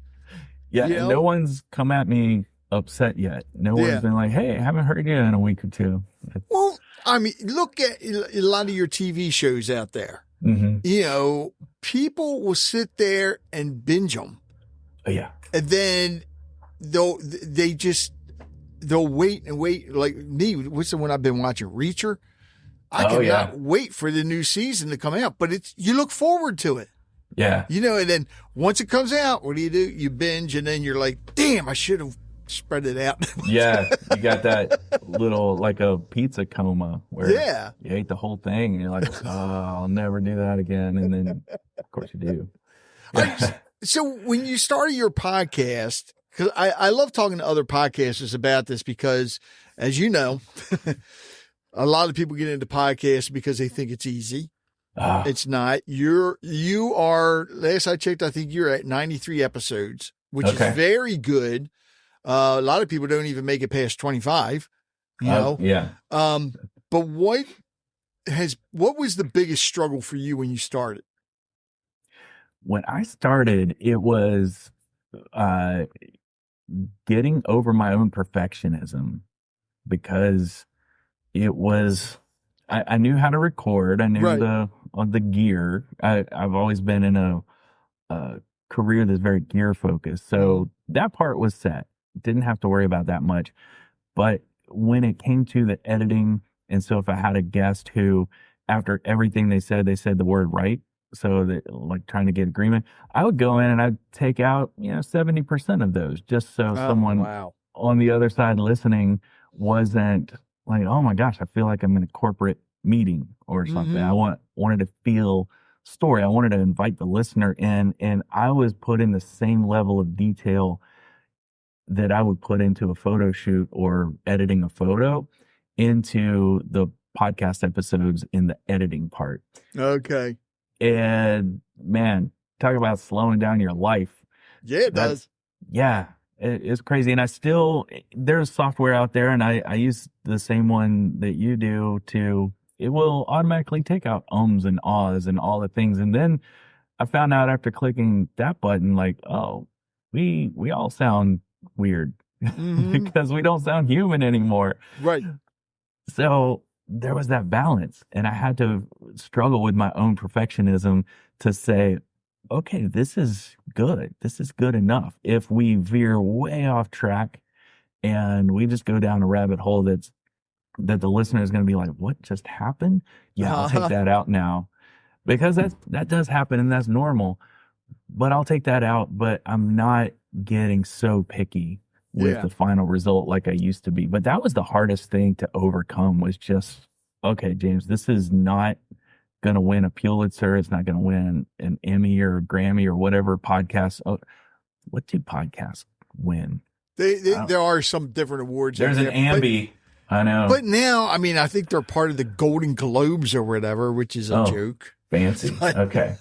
Yeah. You And know? no one's come at me upset yet. No one's been like, hey, I haven't heard you in a week or 2. Well, I mean, look at a lot of your TV shows out there. Mm-hmm. You know, people will sit there and binge them. Oh, yeah. And then they'll wait and wait. Like me, what's the one I've been watching? Reacher. I cannot wait for the new season to come out, but you look forward to it. Yeah. You know, and then once it comes out, what do? You binge, and then you're like, damn, I should have spread it out. Yeah. You got that little, like a pizza coma where you ate the whole thing and you're like, oh, I'll never do that again. And then, of course, you do. Yeah. So when you started your podcast, because I love talking to other podcasters about this because, as you know, a lot of people get into podcasts because they think it's easy. It's not. You are, last I checked, I think you're at 93 episodes, which is very good. A lot of people don't even make it past 25, you know? Yeah. But what was the biggest struggle for you when you started? When I started, it was getting over my own perfectionism because it was, I knew how to record. I knew the gear. I've always been in a career that's very gear focused. So that part was set. Didn't have to worry about that much. But when it came to the editing, and so if I had a guest who, after everything they said the word right, so that like trying to get agreement, I would go in and I'd take out, 70% of those just so someone on the other side listening wasn't like, oh my gosh, I feel like I'm in a corporate meeting or something. I wanted to feel story. I wanted to invite the listener in, and I was putting the same level of detail that I would put into a photo shoot or editing a photo into the podcast episodes in the editing part. Okay. And man, talk about slowing down your life. Yeah, it does. Yeah, it's crazy. And there's software out there, and I use the same one that you do it will automatically take out ums and ahs and all the things. And then I found out after clicking that button, like, oh, we all sound weird because we don't sound human anymore. Right. So there was that balance, and I had to struggle with my own perfectionism to say, okay, this is good. This is good enough. If we veer way off track and we just go down a rabbit hole that the listener is going to be like, what just happened? Yeah, I'll take that out now, because that does happen and that's normal, but I'll take that out. But I'm not getting so picky with the final result like I used to be. But that was the hardest thing to overcome, was just, okay, James, this is not going to win a Pulitzer. It's not going to win an Emmy or a Grammy or whatever podcast. Oh, what do podcasts win? There are some different awards. There's an Ambi. I know. But now, I mean, I think they're part of the Golden Globes or whatever, which is a joke. Fancy. Okay.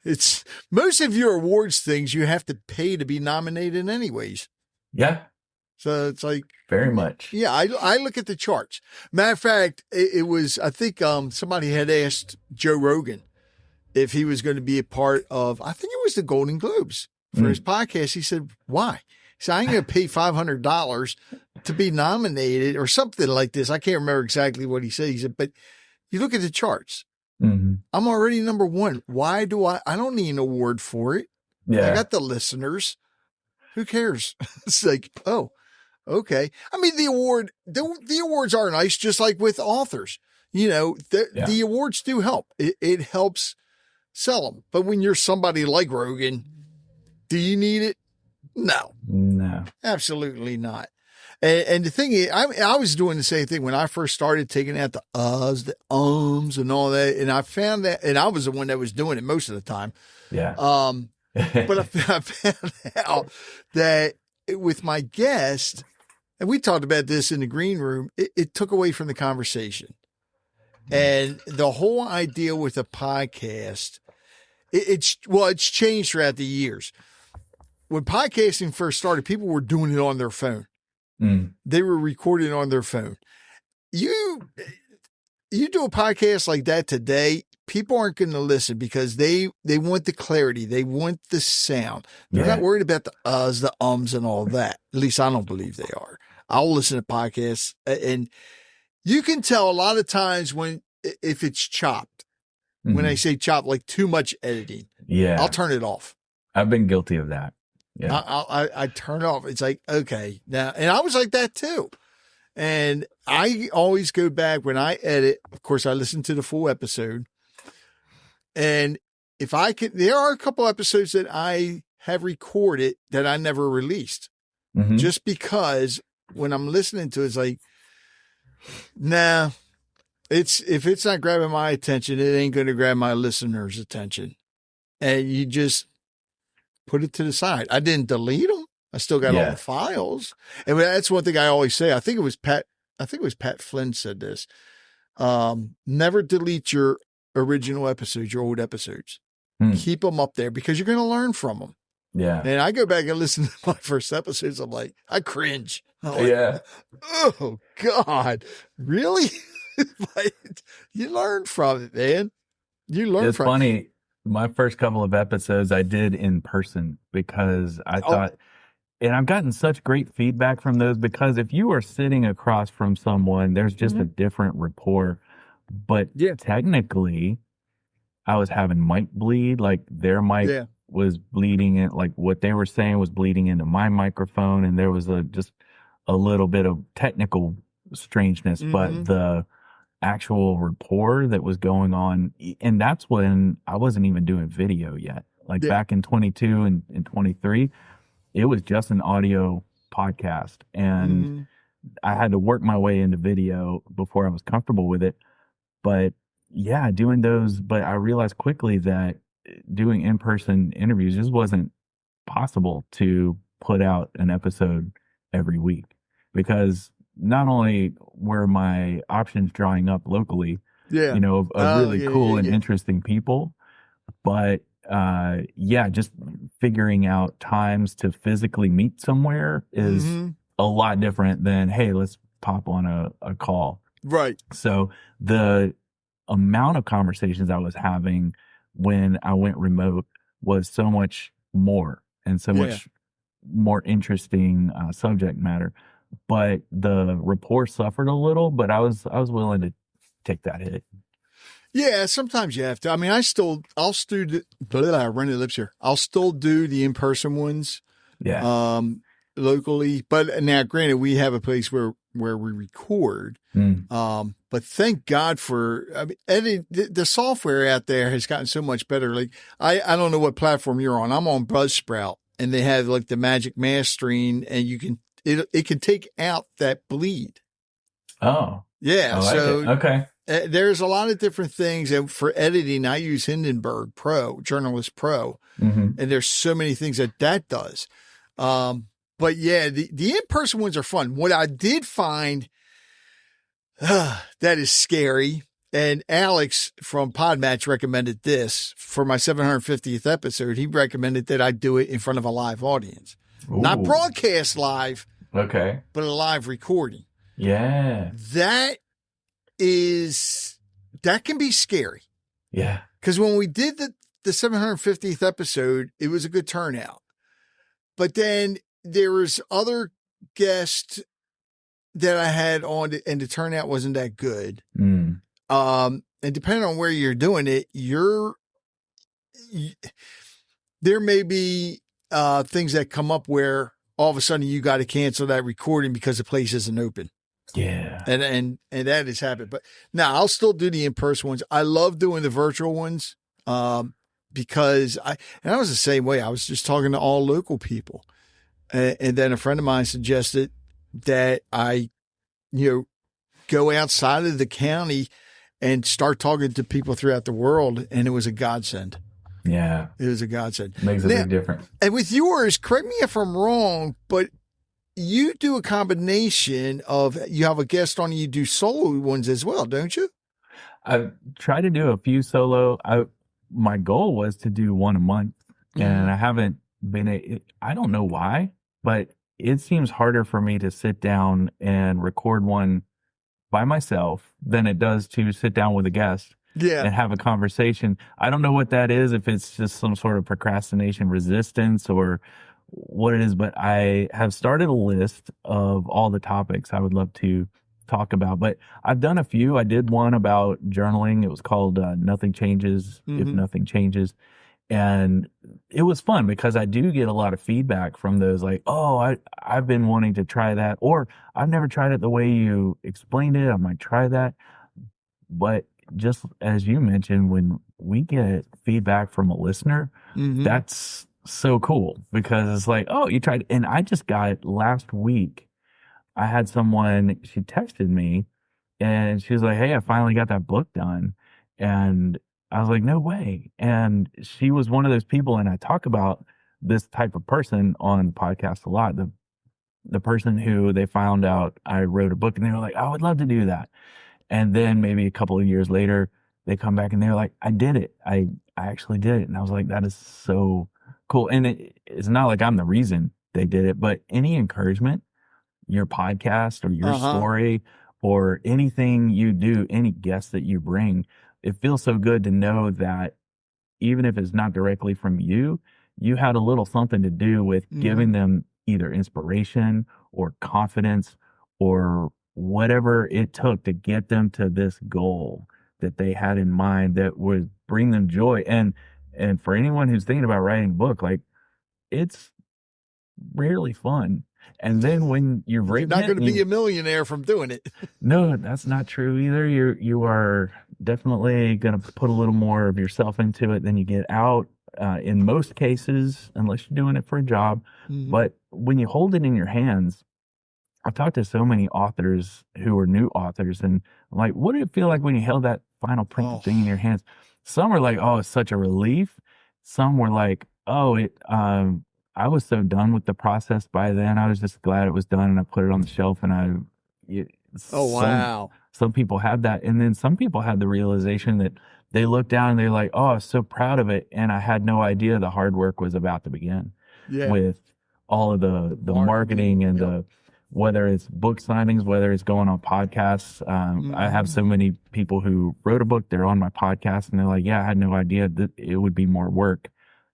It's most of your awards things you have to pay to be nominated anyways. Yeah. So it's like very much. Yeah, I look at the charts. Matter of fact, it was, I think somebody had asked Joe Rogan, if he was going to be a part of, I think it was the Golden Globes for his podcast. He said, why? He said, I ain't going to pay $500 to be nominated or something like this. I can't remember exactly what he said. He said, but you look at the charts. Mm-hmm. I'm already number one. Why do I don't need an award for it. Yeah. I got the listeners. Who cares? It's like, oh, okay. I mean, the awards are nice, just like with authors. You know, the awards do help. It helps sell them. But when you're somebody like Rogan, do you need it? No, absolutely not. And the thing is, I was doing the same thing when I first started taking out the uhs, the ums, and all that. And I found that, and I was the one that was doing it most of the time. Yeah. But I found out that with my guest, and we talked about this in the green room, it took away from the conversation. And the whole idea with a podcast, it's changed throughout the years. When podcasting first started, people were doing it on their phone. They were recording on their phone. You do a podcast like that today, people aren't going to listen because they want the clarity. They want the sound. They're not worried about the uhs, the ums, and all that. At least I don't believe they are. I'll listen to podcasts, and you can tell a lot of times if it's chopped. When I say chopped, like too much editing. Yeah. I'll turn it off. I've been guilty of that. Yeah. I turn it off. It's like, okay, now, and I was like that too. And I always go back when I edit. Of course, I listen to the full episode. And if I can, there are a couple episodes that I have recorded that I never released just because when I'm listening to it, it's like, nah, if it's not grabbing my attention, it ain't going to grab my listeners' attention. And you just put it to the side. I didn't delete them. I still got all the files. And that's one thing I always say. I think it was Pat Flynn said this. Never delete your original episodes, your old episodes. Keep them up there because you're going to learn from them. Yeah. And I go back and listen to my first episodes. I'm like, I cringe. I'm like, oh God, really? But you learn from it, man. You learn from it. It's funny. My first couple of episodes I did in person because I thought, and I've gotten such great feedback from those because if you are sitting across from someone, there's just a different rapport. But technically, I was having mic bleed, like their mic was bleeding in, like what they were saying was bleeding into my microphone, and there was just a little bit of technical strangeness, but the actual rapport that was going on, and that's when I wasn't even doing video yet. Like back in 22 and 23, it was just an audio podcast, and I had to work my way into video before I was comfortable with it. But yeah, doing those, but I realized quickly that doing in-person interviews just wasn't possible to put out an episode every week because not only were my options drying up locally, you know, of really cool and interesting people, but just figuring out times to physically meet somewhere is a lot different than, hey, let's pop on a call. Right. So the amount of conversations I was having when I went remote was so much more and so much more interesting subject matter. But the rapport suffered a little, but I was willing to take that hit. Yeah, sometimes you have to. I mean, I'll still do the in-person ones. Yeah. Locally. But now granted, we have a place where we record. But thank God for, I mean, editing, the software out there has gotten so much better. Like I don't know what platform you're on. I'm on Buzzsprout and they have like the magic mastering and you can, it can take out that bleed. Oh. Yeah. Okay. There's a lot of different things. And for editing, I use Hindenburg Pro, Journalist Pro. And there's so many things that does. But yeah, the in-person ones are fun. What I did find that is scary. And Alex from Podmatch recommended this for my 750th episode. He recommended that I do it in front of a live audience, not broadcast live. Okay. But a live recording. Yeah. That can be scary. Yeah. Because when we did the 750th episode, it was a good turnout. But then there was other guests that I had on, and the turnout wasn't that good. Mm. And depending on where you're doing it, there may be things that come up where all of a sudden you got to cancel that recording because the place isn't open. Yeah. And that has happened. But now I'll still do the in-person ones. I love doing the virtual ones because I was the same way. I was just talking to all local people. And then a friend of mine suggested that I, go outside of the county and start talking to people throughout the world. And it was a godsend. Yeah. It was a godsend. Makes a big difference. And with yours, correct me if I'm wrong, but you do a combination of, you have a guest on and you do solo ones as well, don't you? I've tried to do a few solo. My goal was to do one a month, and I haven't been. I don't know why, but it seems harder for me to sit down and record one by myself than it does to sit down with a guest and have a conversation. I don't know what that is, if it's just some sort of procrastination resistance or what it is, but I have started a list of all the topics I would love to talk about. But I've done a few. I did one about journaling. It was called Nothing Changes If Nothing Changes. And it was fun because I do get a lot of feedback from those, like, oh, I've been wanting to try that, or I've never tried it the way you explained it. I might try that. But just as you mentioned, when we get feedback from a listener, that's so cool because it's like, oh, you tried. And I just got last week, I had someone, she texted me and she was like, hey, I finally got that book done. And I was like, no way. And she was one of those people, and I talk about this type of person on the podcast a lot. The person who they found out I wrote a book and they were like, I would love to do that. And then maybe a couple of years later, they come back and they're like, I did it. I actually did it. And I was like, that is so cool. And it's not like I'm the reason they did it, but any encouragement, your podcast or your story or anything you do, any guest that you bring, it feels so good to know that even if it's not directly from you, you had a little something to do with giving them either inspiration or confidence or whatever it took to get them to this goal that they had in mind that would bring them joy. And for anyone who's thinking about writing a book, like, it's rarely fun. And then when you're not going to be a millionaire from doing it. No, that's not true either. You are definitely going to put a little more of yourself into it than you get out in most cases, unless you're doing it for a job. But when you hold it in your hands, I've talked to so many authors who are new authors, and I'm like, what did it feel like when you held that final print thing in your hands? Some were like, oh, it's such a relief. Some were like, oh, I was so done with the process by then. I was just glad it was done, and I put it on the shelf. And wow. Some people had that, and then some people had the realization that they looked down and they're like, oh, I was so proud of it, and I had no idea the hard work was about to begin with all of the marketing and whether it's book signings, whether it's going on podcasts. I have so many people who wrote a book, they're on my podcast, and they're like, yeah, I had no idea that it would be more work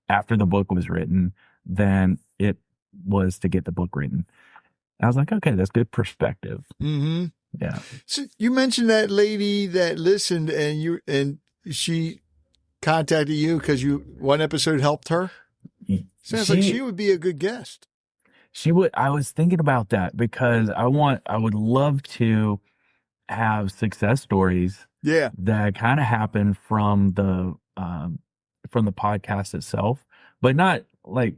after the book was written than it was to get the book written. I was like, okay, that's good perspective. Yeah. So you mentioned that lady that listened and she contacted you because one episode helped her. Sounds like she would be a good guest. She would. I was thinking about that because I would love to have success stories that kind of happen from the podcast itself, but not like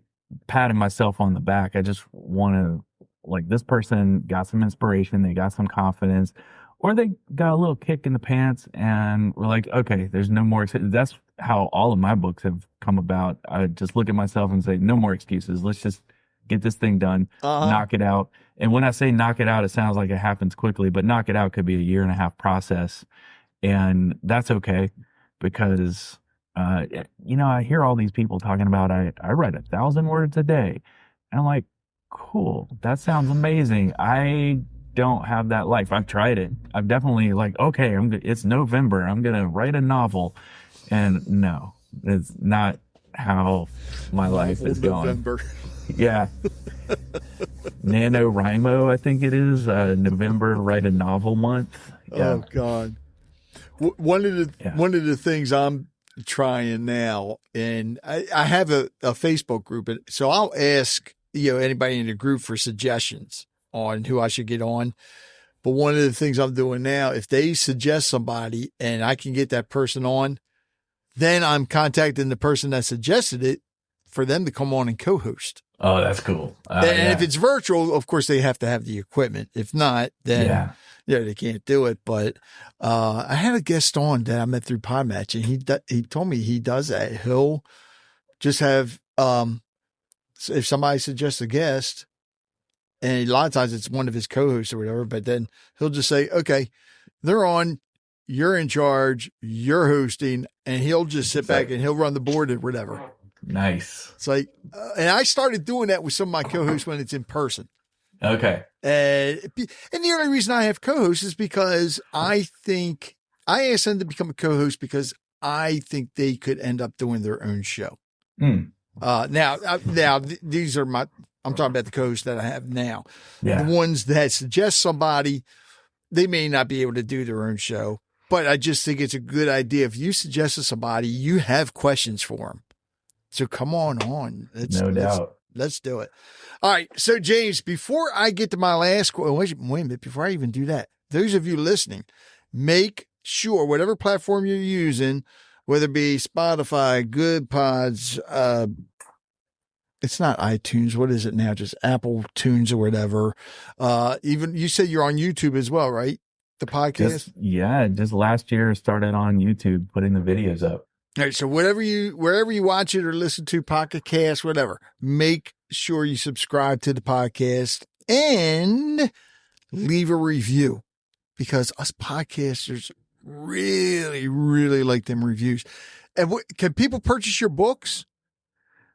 patting myself on the back. I just want to, like, this person got some inspiration, they got some confidence, or they got a little kick in the pants and we're like, okay, there's no more. That's how all of my books have come about. I just look at myself and say, no more excuses. Let's just get this thing done, knock it out. And when I say knock it out, it sounds like it happens quickly, but knock it out could be a 1.5 year process. And that's okay because, I hear all these people talking about, I write 1,000 words a day. And I'm like, cool. That sounds amazing. I don't have that life. I've tried it. I've definitely like, okay, it's November. I'm going to write a novel. And no, it's not how my life is going. November. Yeah. NaNoWriMo, I think it is, November, write a novel month. Yeah. Oh God. One of the things I'm trying now, and I have a Facebook group, and so I'll ask anybody in the group for suggestions on who I should get on. But one of the things I'm doing now, if they suggest somebody and I can get that person on, then I'm contacting the person that suggested it for them to come on and co-host. Oh, that's cool. And if it's virtual, of course, they have to have the equipment. If not, then they can't do it. But I had a guest on that I met through Podmatch, and he told me he does that. He'll just have if somebody suggests a guest, and a lot of times it's one of his co-hosts or whatever, but then he'll just say, okay, they're on, you're in charge, you're hosting, and he'll just sit back and he'll run the board or whatever. Nice. It's like, and I started doing that with some of my co-hosts when it's in person. Okay. And the only reason I have co-hosts is because I asked them to become a co-host because I think they could end up doing their own show. Now these are I'm talking about the co-hosts that I have now. Yeah. The ones that suggest somebody, they may not be able to do their own show, but I just think it's a good idea. If you suggested somebody, you have questions for them. So come on. No doubt. Let's do it. All right. So James, before I get to my last question, wait a minute, before I even do that, those of you listening, make sure whatever platform you're using, whether it be Spotify, Good Pods, it's not iTunes. What is it now? Just Apple Tunes or whatever. Even you said you're on YouTube as well, right? The podcast? Just last year started on YouTube, putting the videos up. All right. So wherever you watch it or listen to, Pocket Cast, whatever, make sure you subscribe to the podcast and leave a review, because us podcasters really, really like them reviews. And can people purchase your books?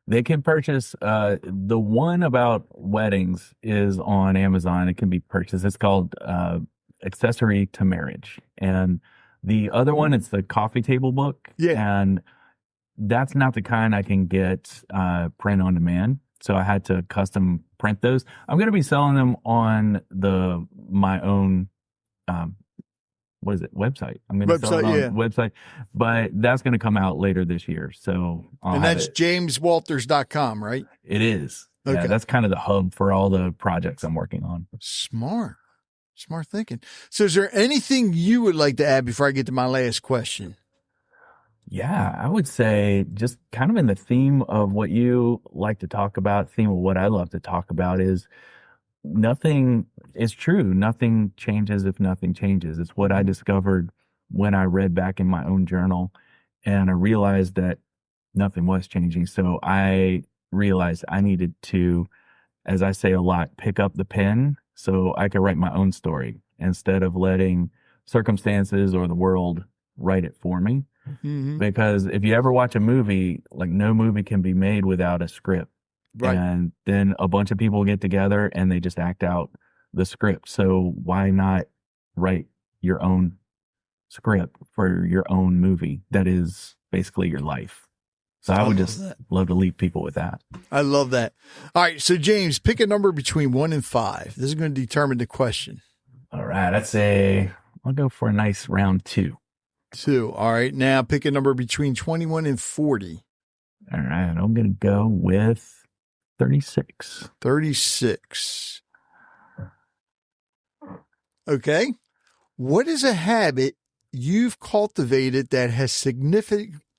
They can purchase, the one about weddings is on Amazon. It can be purchased. It's called Accessory to Marriage. And the other one, it's the coffee table book. Yeah. And that's not the kind I can get print on demand. So I had to custom print those. I'm going to be selling them on my own website. I'm going to sell it on website, but that's going to come out later this year. So that's jameswalters.com, right? It is. Okay. Yeah, that's kind of the hub for all the projects I'm working on. Smart thinking. So is there anything you would like to add before I get to my last question? Yeah, I would say just kind of in the theme of what you like to talk about, theme of what I love to talk about is nothing is true. Nothing changes if nothing changes. It's what I discovered when I read back in my own journal, and I realized that nothing was changing. So I realized I needed to, as I say a lot, pick up the pen so I could write my own story instead of letting circumstances or the world write it for me. Mm-hmm. Because if you ever watch a movie, like no movie can be made without a script. Right. And then a bunch of people get together and they just act out the script. So why not write your own script for your own movie that is basically your life? So I would just love to leave people with that. I love that. All right. So James, pick a number between 1 and 5. This is going to determine the question. All right. I'll go for a nice round 2. 2. All right. Now pick a number between 21 and 40. All right. I'm going to go with 36. 36. Okay. What is a habit you've cultivated that has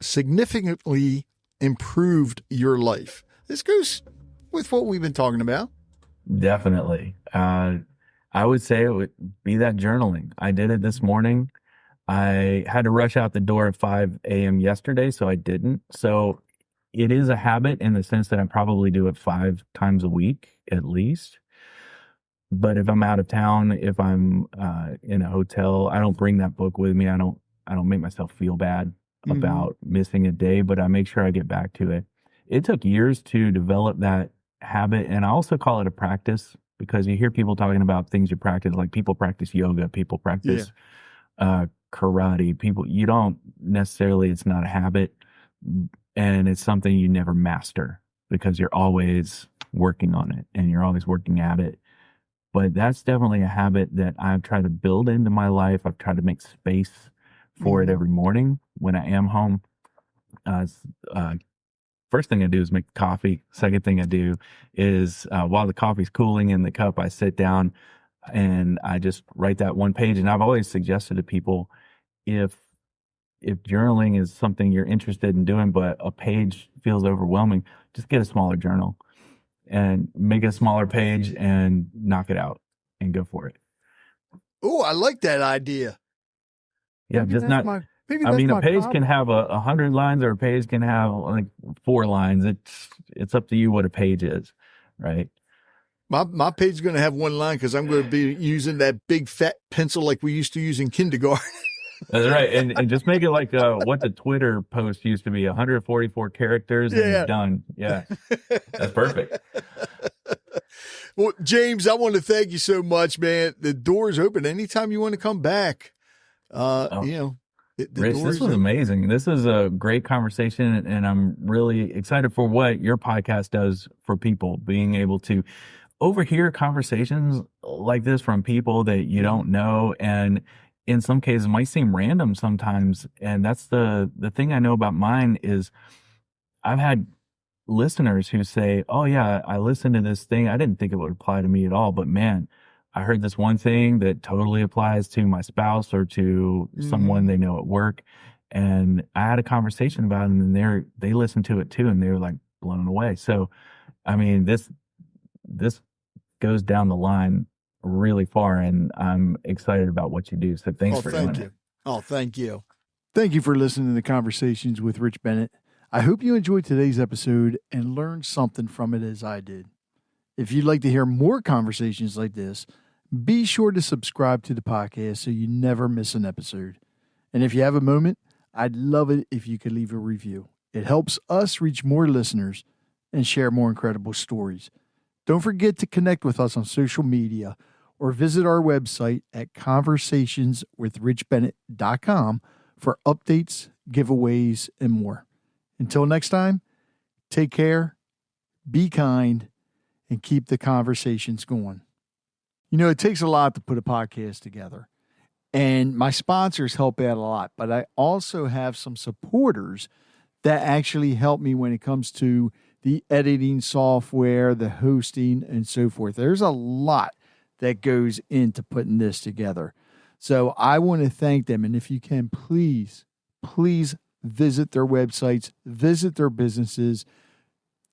significantly improved your life? This goes with what we've been talking about. Definitely. I would say it would be that journaling. I did it this morning. I had to rush out the door at 5 a.m. yesterday, so I didn't. So it is a habit in the sense that I probably do it 5 times a week at least. But if I'm out of town, if I'm in a hotel, I don't bring that book with me. I don't make myself feel bad about missing a day, but I make sure I get back to it. It took years to develop that habit, and I also call it a practice, because you hear people talking about things you practice, like people practice yoga, people practice karate, people, you don't necessarily, it's not a habit, and it's something you never master because you're always working on it and you're always working at it. But that's definitely a habit that I've tried to build into my life. I've tried to make space for it every morning when I am home. First thing I do is make coffee. Second thing I do is while the coffee's cooling in the cup, I sit down and I just write that one page. And I've always suggested to people, if journaling is something you're interested in doing, but a page feels overwhelming, just get a smaller journal and make a smaller page and knock it out and go for it. Oh, I like that idea. Yeah, Maybe just that's not. my- maybe I that's mean, a my page problem. can have 100 lines, or a page can have like 4 lines. It's up to you what a page is, right? My page is going to have 1 line because I'm going to be using that big fat pencil like we used to use in kindergarten. That's right. And just make it like what the Twitter post used to be, 144 characters and Yeah. done. Yeah, that's perfect. Well, James, I want to thank you so much, man. The door's open anytime you want to come back. You know, the Rich, door's this was open. amazing. This is a great conversation, and I'm really excited for what your podcast does for people, being able to overhear conversations like this from people that you don't know, and in some cases might seem random sometimes. And that's the thing I know about mine is I've had listeners who say, oh yeah, I listened to this thing. I didn't think it would apply to me at all, but man, I heard this one thing that totally applies to my spouse or to someone they know at work. And I had a conversation about it, and they listened to it too, and they were like blown away. So, I mean, this goes down the line really far, and I'm excited about what you do. So thanks for doing it. Oh, thank you. Thank you for listening to Conversations with Rich Bennett. I hope you enjoyed today's episode and learned something from it as I did. If you'd like to hear more conversations like this, be sure to subscribe to the podcast so you never miss an episode. And if you have a moment, I'd love it if you could leave a review. It helps us reach more listeners and share more incredible stories. Don't forget to connect with us on social media or visit our website at conversationswithrichbennett.com for updates, giveaways, and more. Until next time, take care, be kind, and keep the conversations going. You know, it takes a lot to put a podcast together, and my sponsors help out a lot, but I also have some supporters that actually help me when it comes to the editing software, the hosting, and so forth. There's a lot that goes into putting this together. So I want to thank them. And if you can, please visit their websites, visit their businesses,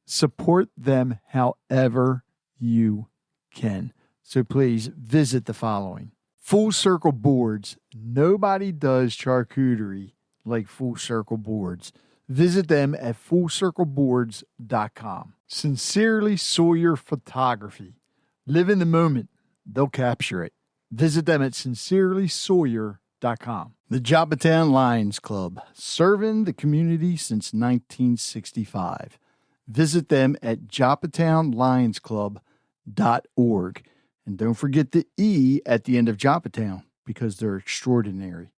support them however you can. So please visit the following. Full Circle Boards. Nobody does charcuterie like Full Circle Boards. Visit them at fullcircleboards.com. Sincerely Sawyer Photography. Live in the moment. They'll capture it. Visit them at sincerelysawyer.com. The Joppatown Lions Club, serving the community since 1965. Visit them at joppatownlionsclub.org. And don't forget the E at the end of Joppatown, because they're extraordinary.